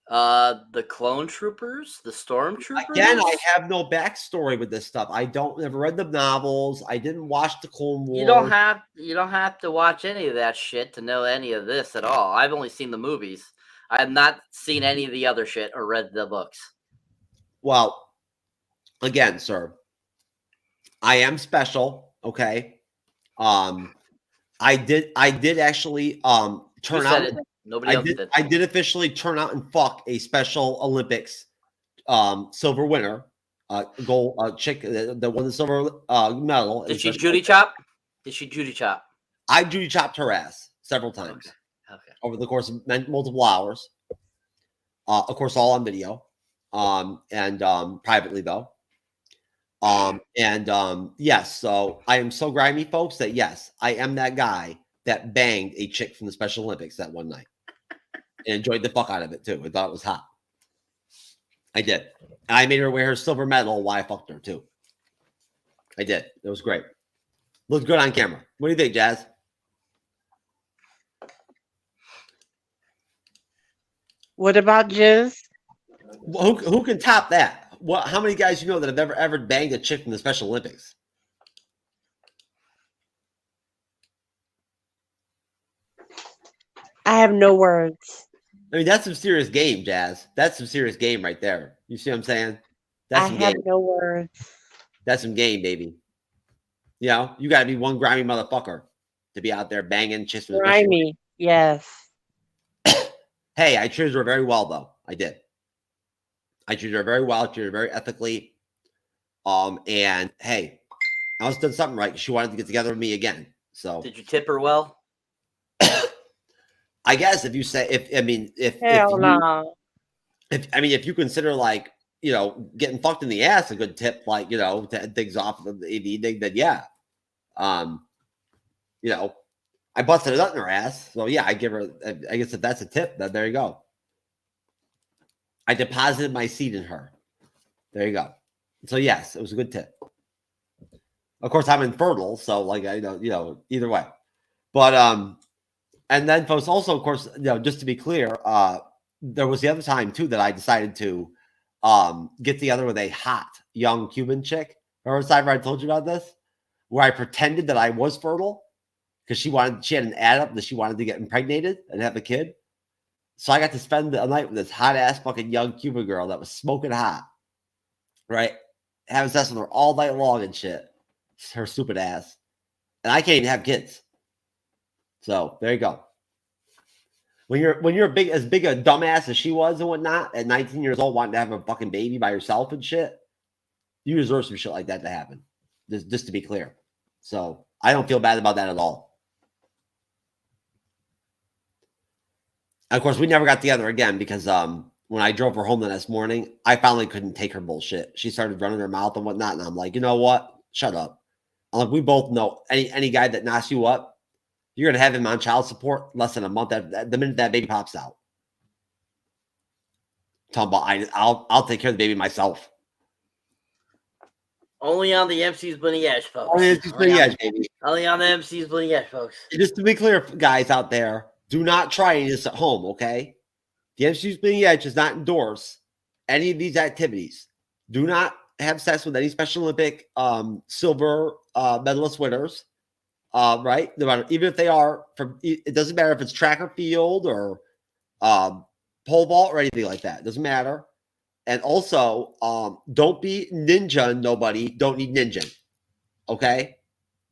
The clone troopers, the stormtroopers. Again, I have no backstory with this stuff. I never read the novels. I didn't watch the Clone Wars. You don't have to watch any of that shit to know any of this at all. I've only seen the movies. I have not seen any of the other shit or read the books. Well, again, sir, I am special. Okay. I did actually turn out. Nobody else did. I did officially turn out and fuck a Special Olympics silver winner, gold chick that won the silver medal. Did she Judy chop? I Judy chopped her ass several times. Okay. Over the course of multiple hours. Of course, all on video, and privately though. Yes, so I am so grimy, folks, that yes, I am that guy that banged a chick from the Special Olympics that one night and enjoyed the fuck out of it too. I thought it was hot. I did. And I made her wear her silver medal while I fucked her too. I did. It was great. Looked good on camera. What do you think, Jazz? What about Jizz? Who can top that? How many guys you know that have ever banged a chick from the Special Olympics? I have no words. I mean, that's some serious game, Jazz. That's some serious game right there. You see what I'm saying? I have no words. That's some game, baby. You know, you got to be one grimy motherfucker to be out there banging chicks. Grimy, yes. Hey, I treated her very well, though. I did. I treated her very well. Treated her very ethically. And hey, I was doing something right. She wanted to get together with me again. So, did you tip her well? I guess if you say if you consider like, you know, getting fucked in the ass a good tip, like, you know, to end things off of the evening, then yeah. You know, I busted it up in her ass. So yeah, I give her, I guess if that's a tip, then there you go. I deposited my seed in her. There you go. So yes, it was a good tip. Of course, I'm infertile, so like I know, either way. But and then folks, also, of course, you know, just to be clear, there was the other time too that I decided to get together with a hot young Cuban chick. Remember Cyber, I told you about this? Where I pretended that I was fertile because she had an ad up that she wanted to get impregnated and have a kid. So I got to spend the night with this hot ass fucking young Cuban girl that was smoking hot, right? Having sex with her all night long and shit. Her stupid ass. And I can't even have kids. So there you go. When you're as big a dumbass as she was and whatnot, at 19 years old, wanting to have a fucking baby by yourself and shit, you deserve some shit like that to happen. Just to be clear. So I don't feel bad about that at all. Of course, we never got together again because when I drove her home the next morning, I finally couldn't take her bullshit. She started running her mouth and whatnot, and I'm like, you know what? Shut up. I'm like, we both know any guy that knocks you up, you're gonna have him on child support less than a month after the minute that baby pops out. Talking about I'll take care of the baby myself. Only on the MC's Bleeding Edge, folks. Only on the MC's Bleeding Edge, baby. Only on the MC's Bleeding Edge, folks. Just to be clear, guys out there, do not try any of this at home, okay? The MCU's Bleeding Edge does not endorse any of these activities. Do not have sex with any Special Olympic silver medalist winners, right? No matter, even if they are from, it doesn't matter if it's track or field or pole vault or anything like that. It doesn't matter. And also, don't be ninja nobody. Don't need ninja. Okay?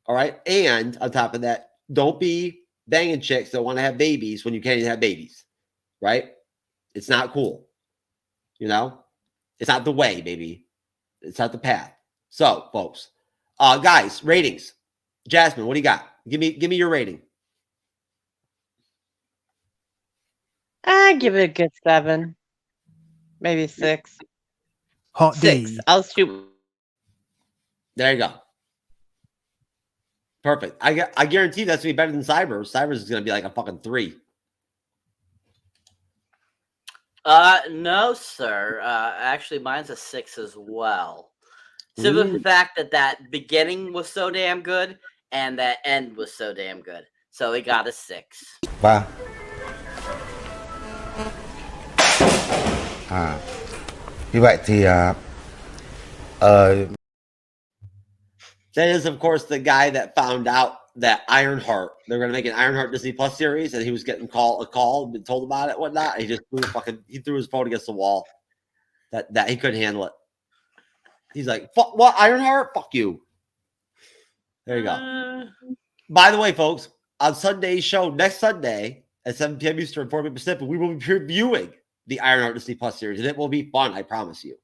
All right? And on top of that, don't be banging chicks that want to have babies when you can't even have babies. Right? It's not cool. You know? It's not the way, baby. It's not the path. So, folks. Guys, ratings. Jasmine, what do you got? Give me your rating. I give it a good 7. Maybe 6. Hot 6. D. I'll shoot. There you go. Perfect. I guarantee that's gonna be better than Cyber. Cyber's is gonna be like a fucking 3. No, sir. Actually, mine's a 6 as well. Simply the fact that that beginning was so damn good and that end was so damn good. So it got a 6. Wow. Như vậy thì that is, of course, the guy that found out that Ironheart, they're going to make an Ironheart Disney Plus series, and he was getting a call, been told about it, whatnot. He just threw his phone against the wall. That he couldn't handle it. He's like, "Fuck what, Ironheart? Fuck you." There you go. By the way, folks, on Sunday's show next Sunday at 7 p.m. Eastern, 4 p.m. Pacific, we will be reviewing the Ironheart Disney Plus series, and it will be fun. I promise you.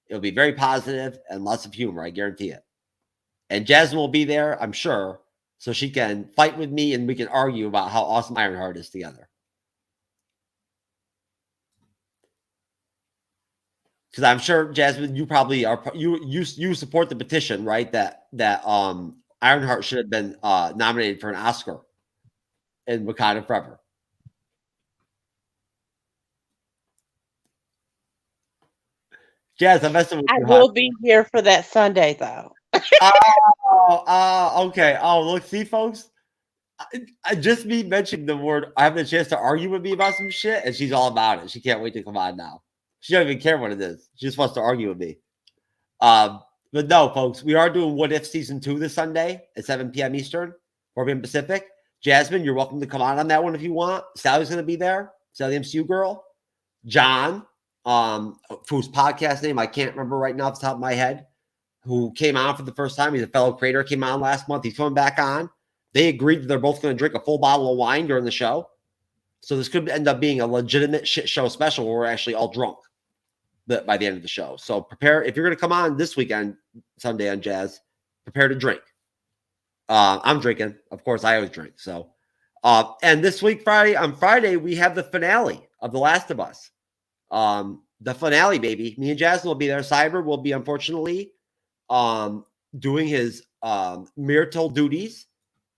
It'll be very positive and lots of humor. I guarantee it. And Jasmine will be there, I'm sure, so she can fight with me and we can argue about how awesome Ironheart is together. Because I'm sure, Jasmine, you probably are. You support the petition, right? That Ironheart should have been nominated for an Oscar in Wakanda Forever. Jazz, I'm messing with you. I will be here for that Sunday, though. Okay. Oh, look, see, folks, I just me mentioning the word, I have a chance to argue with me about some shit, and she's all about it. She can't wait to come on now. She doesn't even care what it is. She just wants to argue with me. But no, folks, we are doing What If Season 2 this Sunday at 7 p.m. Eastern, 4 p.m. Pacific. Jasmine, you're welcome to come on that one if you want. Sally's going to be there. Sally, the MCU girl. John, whose podcast name I can't remember right now off the top of my head, who came on for the first time. He's a fellow creator, came on last month. He's coming back on. They agreed that they're both going to drink a full bottle of wine during the show. So this could end up being a legitimate shit show special where we're actually all drunk by the end of the show. So prepare, if you're going to come on this weekend, Sunday on Jazz, prepare to drink. I'm drinking. Of course, I always drink. So, and this week, on Friday, we have the finale of The Last of Us. The finale, baby. Me and Jasmine will be there. Cyber will be, unfortunately, doing his marital duties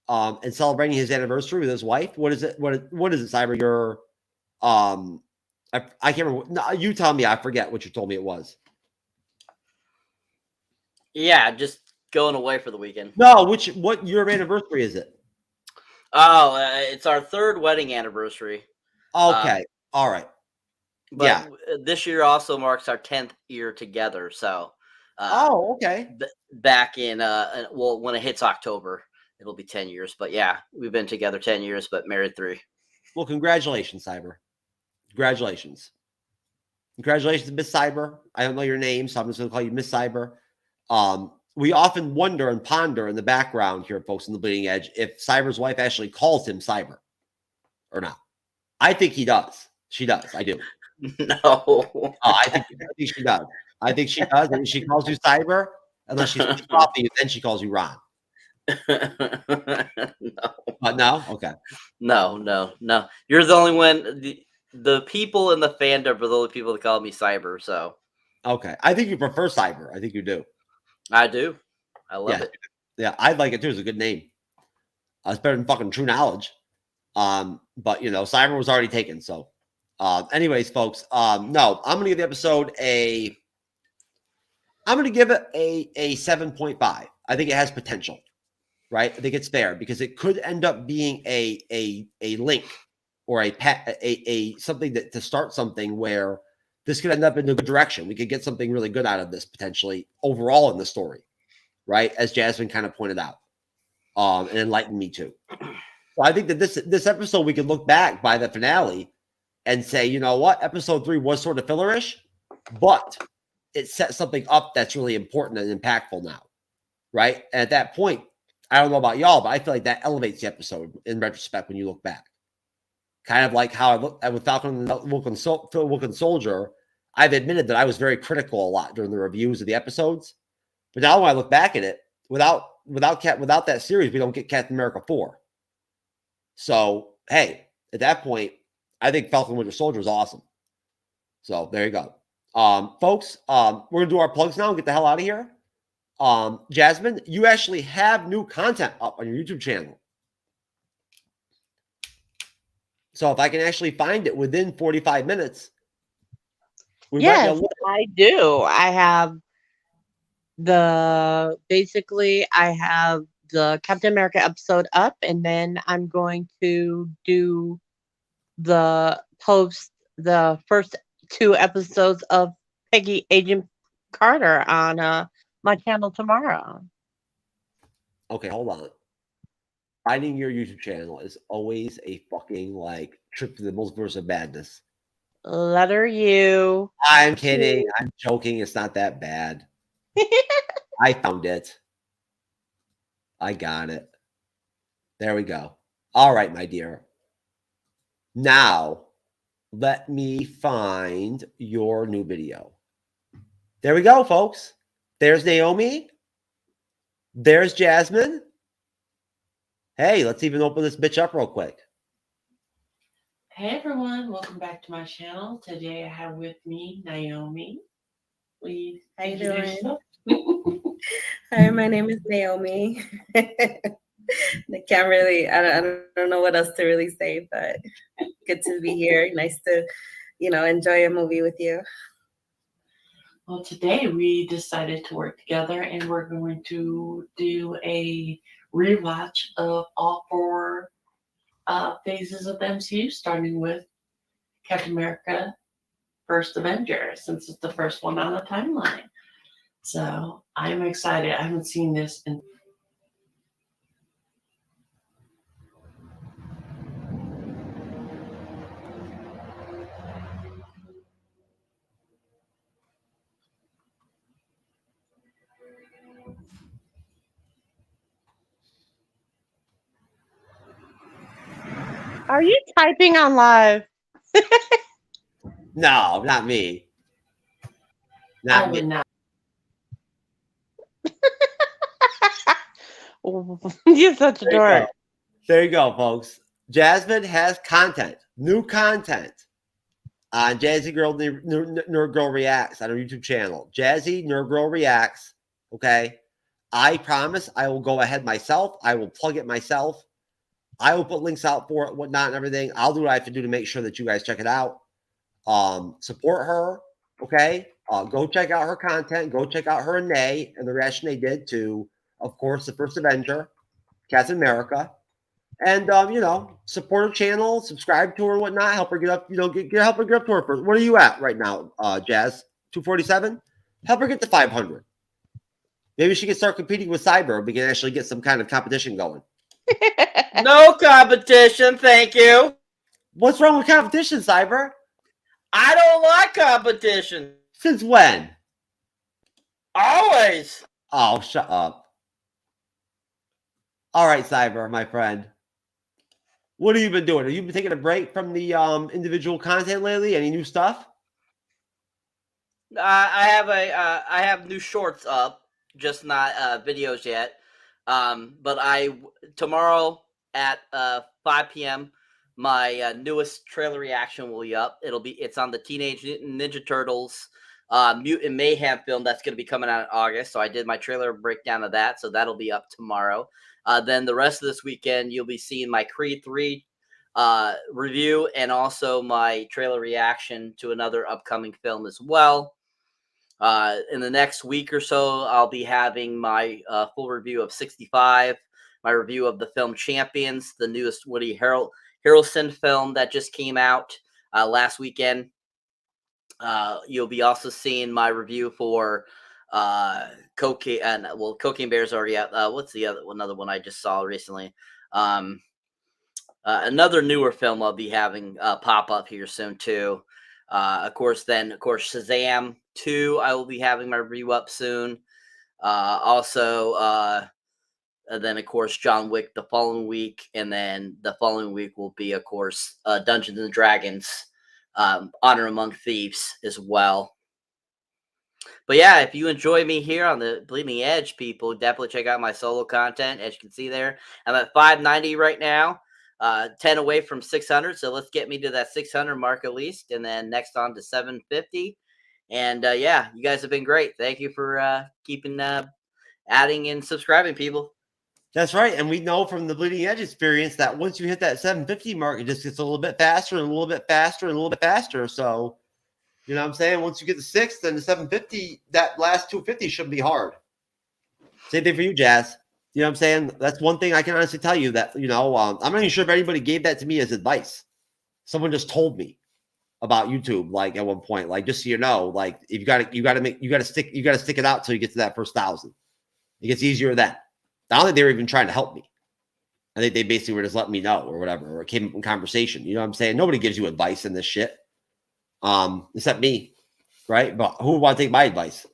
and celebrating his anniversary with his wife. What is it? What is it, Cyber? Your I can't remember. No, you tell me. I forget what you told me it was. Yeah, just going away for the weekend. No, what your anniversary is it? Oh, it's our 3rd wedding anniversary. Okay, all right. But yeah, this year also marks our 10th year together. So, okay. Back in well, when it hits October, it'll be 10 years. But yeah, we've been together 10 years, but married 3. Well, congratulations, Cyber. Congratulations, Miss Cyber. I don't know your name, so I'm just going to call you Miss Cyber. We often wonder and ponder in the background here, folks, in the Bleeding Edge, if Cyber's wife actually calls him Cyber or not. I think he does. She does. I do. No. I think she does. I think she does. And she calls you Cyber, unless she's off you, then she calls you Ron. No. No? Okay. No. You're the only one. The people in the fandom are the only people that call me Cyber. So. Okay. I think you prefer Cyber. I think you do. I do. I love it. Yeah, I like it too. It's a good name. It's better than fucking TrueKnowledge. But Cyber was already taken. So, anyways, folks, no, I'm gonna give the episode I'm gonna give it a 7.5. I think it has potential, right? I think it's there because it could end up being a link or a something to start something where this could end up in a good direction. We could get something really good out of this potentially overall in the story, right? As Jasmine kind of pointed out, and enlightened me too. So I think that this episode, we could look back by the finale and say, you know what? Episode 3 was sort of fillerish, but it set something up that's really important and impactful now, right? And at that point, I don't know about y'all, but I feel like that elevates the episode in retrospect when you look back. Kind of like how I looked at with Falcon and the Wilkin Soldier. I've admitted that I was very critical a lot during the reviews of the episodes, but now when I look back at it, without that series, we don't get Captain America 4. So hey, at that point, I think Falcon Winter Soldier is awesome. So there you go, folks. We're gonna do our plugs now and get the hell out of here. Jasmine, you actually have new content up on your YouTube channel. So if I can actually find it within 45 minutes, we might be Yes, able to. I do. I have basically I have the Captain America episode up, and then I'm going to do the first 2 episodes of Peggy Agent Carter on my channel tomorrow. Okay, hold on. Finding your YouTube channel is always a fucking like trip to the multiverse of madness. Letter U. I'm kidding. I'm joking. It's not that bad. I found it. I got it. There we go. All right, my dear. Now, let me find your new video. There we go, folks. There's Naomi. There's Jasmine. Hey, let's even open this bitch up real quick. Hey everyone, welcome back to my channel. Today I have with me Naomi. Please, how you introduce doing? yourself. Hi, my name is Naomi. I can't really, I don't know what else to really say, but good to be here. Nice to, enjoy a movie with you. Well, today we decided to work together and we're going to do a rewatch of all 4 phases of the MCU, starting with Captain America First Avenger, since it's the first one on the timeline. So I'm excited. I haven't seen this in Are you typing on live? No, not me. I Not would me. not. You're such a There you dork. go. There you go, folks. Jasmine has content, new content on Jazzy Girl Nerd Girl Reacts on our YouTube channel. Jazzy Nerd Girl Reacts. Okay. I promise I will go ahead myself. I will plug it myself. I will put links out for it, whatnot, and everything. I'll do what I have to do to make sure that you guys check it out. Support her. Okay. Go check out her content. Go check out her and Nay and the reaction they did to, of course, the first Avenger, Captain America. And support her channel, subscribe to her, and whatnot. Help her get up, help her get up to her first. What are you at right now, Jazz? 247? Help her get to 500. Maybe she can start competing with Cyber. We can actually get some kind of competition going. No competition, thank you. What's wrong with competition, Cyber? I don't like competition. Since when? Always. Oh, shut up. All right, Cyber, my friend. What have you been doing? Have you been taking a break from the individual content lately? Any new stuff? I have new shorts up, just not videos yet. But tomorrow at 5 p.m. my newest trailer reaction will be up. It's on the Teenage Ninja Turtles Mutant Mayhem film that's going to be coming out in August. So I did my trailer breakdown of that, so that'll be up tomorrow. Then the rest of this weekend, you'll be seeing my Creed 3 review and also my trailer reaction to another upcoming film as well. In the next week or so, I'll be having my full review of 65, my review of the film Champions, the newest Woody Harrelson film that just came out last weekend. You'll be also seeing my review for Cocaine, and Cocaine Bear's already out. What's the another one I just saw recently? Another newer film I'll be having pop up here soon too. Of course, Shazam 2, I will be having my review up soon. Then of course John Wick the following week, and then the following week will be of course Dungeons and Dragons, Honor Among Thieves as well. But yeah, if you enjoy me here on the Bleeding Edge, people, definitely check out my solo content. As you can see there, I'm at 590 right now, 10 away from 600. So let's get me to that 600 mark at least, and then next on to 750. And yeah, you guys have been great. Thank you for keeping adding and subscribing, people. That's right. And we know from the Bleeding Edge experience that once you hit that 750 mark, it just gets a little bit faster and a little bit faster and a little bit faster. So, you know what I'm saying? Once you get the 6, then the 750, that last 250 shouldn't be hard. Same thing for you, Jazz. You know what I'm saying? That's one thing I can honestly tell you that, I'm not even sure if anybody gave that to me as advice. Someone just told me about YouTube, like at one point, like, just so you know, like, if you gotta stick it out till you get to that first 1,000. It gets easier then. I don't think they were even trying to help me. I think they basically were just letting me know or whatever, or it came up in conversation. You know what I'm saying? Nobody gives you advice in this shit. Except me, right? But who would want to take my advice?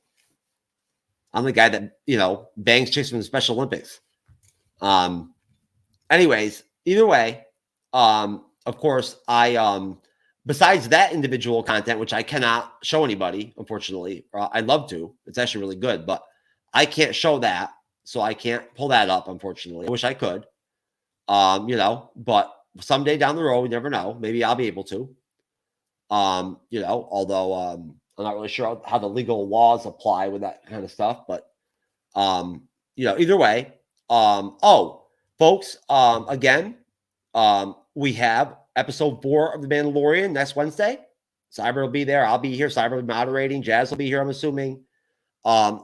I'm the guy that, bangs chicks from the Special Olympics. Anyways, either way, of course, I, besides that individual content, which I cannot show anybody, unfortunately, I'd love to. It's actually really good, but I can't show that. So I can't pull that up, unfortunately. I wish I could, but someday down the road, you never know. Maybe I'll be able to, although I'm not really sure how the legal laws apply with that kind of stuff. But, either way, folks, again, we have episode 4 of The Mandalorian next Wednesday. Cyber will be there. I'll be here. Cyber will be moderating. Jazz will be here, I'm assuming.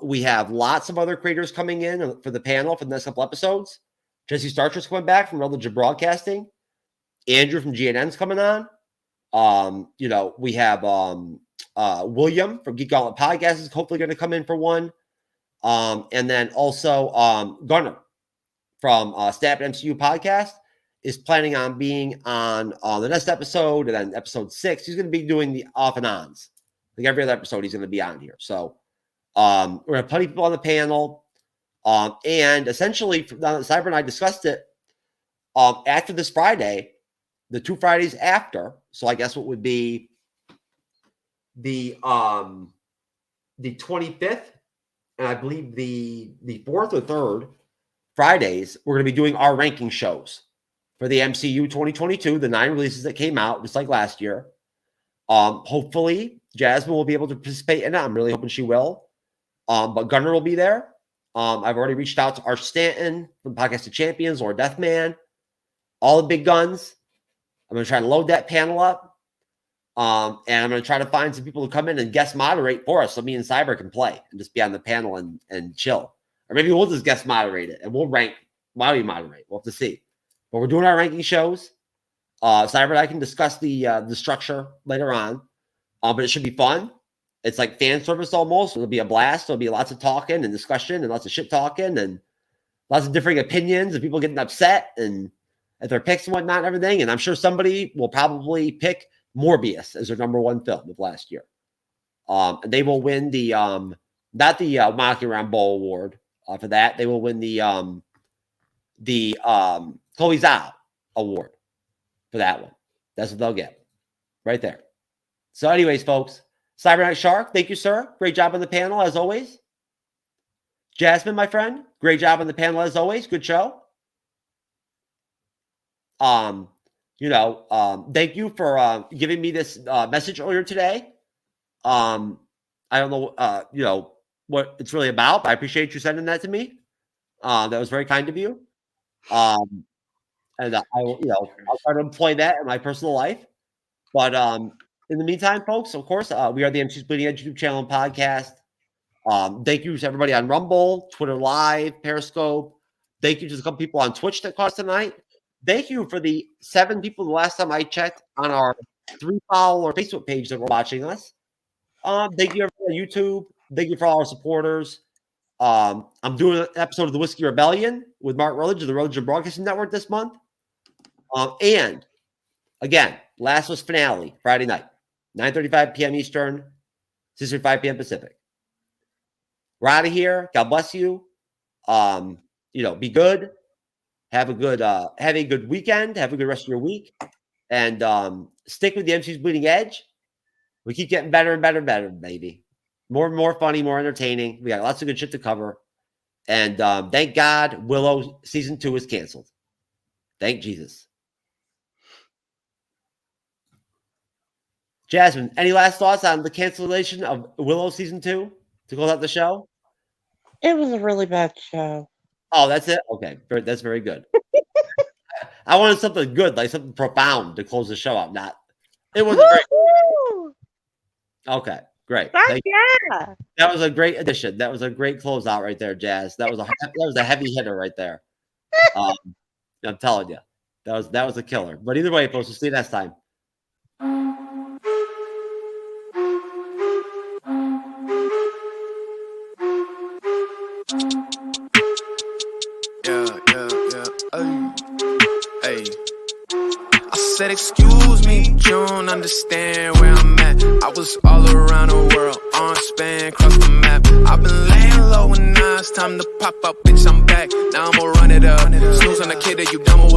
We have lots of other creators coming in for the panel for the next couple episodes. Jesse Starcher's coming back from Religion Broadcasting. Andrew from GNN's coming on. We have William from Geek Gauntlet Podcast is hopefully going to come in for one. And then also Gunnar from Stab MCU Podcast is planning on being on the next episode, and then episode 6. He's going to be doing the off and ons. Like every other episode, he's going to be on here. So we're going to have plenty of people on the panel. And essentially, now that Cyber and I discussed it, after this Friday, the 2 Fridays after, so I guess what would be the 25th, and I believe the 4th or 3rd Fridays, we're going to be doing our ranking shows for the MCU 2022, the 9 releases that came out, just like last year. Hopefully, Jasmine will be able to participate in it. I'm really hoping she will. But Gunnar will be there. I've already reached out to Arch Stanton from Podcast of Champions, Lord Deathman, all the big guns. I'm going to try to load that panel up. And I'm going to try to find some people to come in and guest moderate for us so me and Cyber can play and just be on the panel and chill. Or maybe we'll just guest moderate it and we'll rank while we moderate. We'll have to see. But we're doing our ranking shows. Cyber and I can discuss the structure later on. But it should be fun. It's like fan service almost. It'll be a blast. There'll be lots of talking and discussion and lots of shit talking and lots of differing opinions and people getting upset and at their picks and whatnot and everything. And I'm sure somebody will probably pick Morbius as their number 1 film of last year. And they will win the not the Monkey Rambo Award for that. They will win the Chloe Zhao Award for that one. That's what they'll get right there. So anyways, folks, Cyberneticshark, thank you, sir. Great job on the panel, as always. Jasmine, my friend, great job on the panel, as always. Good show. Thank you for giving me this message earlier today. I don't know, what it's really about, but I appreciate you sending that to me. That was very kind of you. And I will, I'll try to employ that in my personal life. But in the meantime, folks, of course, we are the MCU'S Bleeding Edge YouTube channel and podcast. Thank you to everybody on Rumble, Twitter Live, Periscope. Thank you to the couple people on Twitch that caught us tonight. Thank you for the 7 people the last time I checked on our 3 follower Facebook page that were watching us. Thank you for YouTube. Thank you for all our supporters. I'm doing an episode of the Whiskey Rebellion with Mark Rutledge of the Religion Broadcasting Network this month. And again, Last was finale Friday night, 9:35 p.m. Eastern, 6:35 p.m. Pacific. We're out of here. God bless you. Be good. Have a good weekend. Have a good rest of your week. And stick with the MCU'S Bleeding Edge. We keep getting better and better and better, baby. More and more funny, more entertaining. We got lots of good shit to cover. And thank God Willow Season 2 is canceled. Thank Jesus. Jasmine, any last thoughts on the cancellation of Willow Season 2 to close out the show? It was a really bad show. Oh, that's it? Okay. That's very good. I wanted something good, like something profound to close the show out. Not. It was great. Okay, great. Yeah. That was a great addition. That was a great closeout right there, Jazz. That was a heavy hitter right there. I'm telling you, that was a killer. But either way, folks, we'll see you next time. Hey. I said, excuse me, but you don't understand where I'm at. I was all around the world, on span, across the map. I've been laying low and now it's time to pop up, bitch, I'm back. Now I'ma run it up. Snooze on the kid that you done with.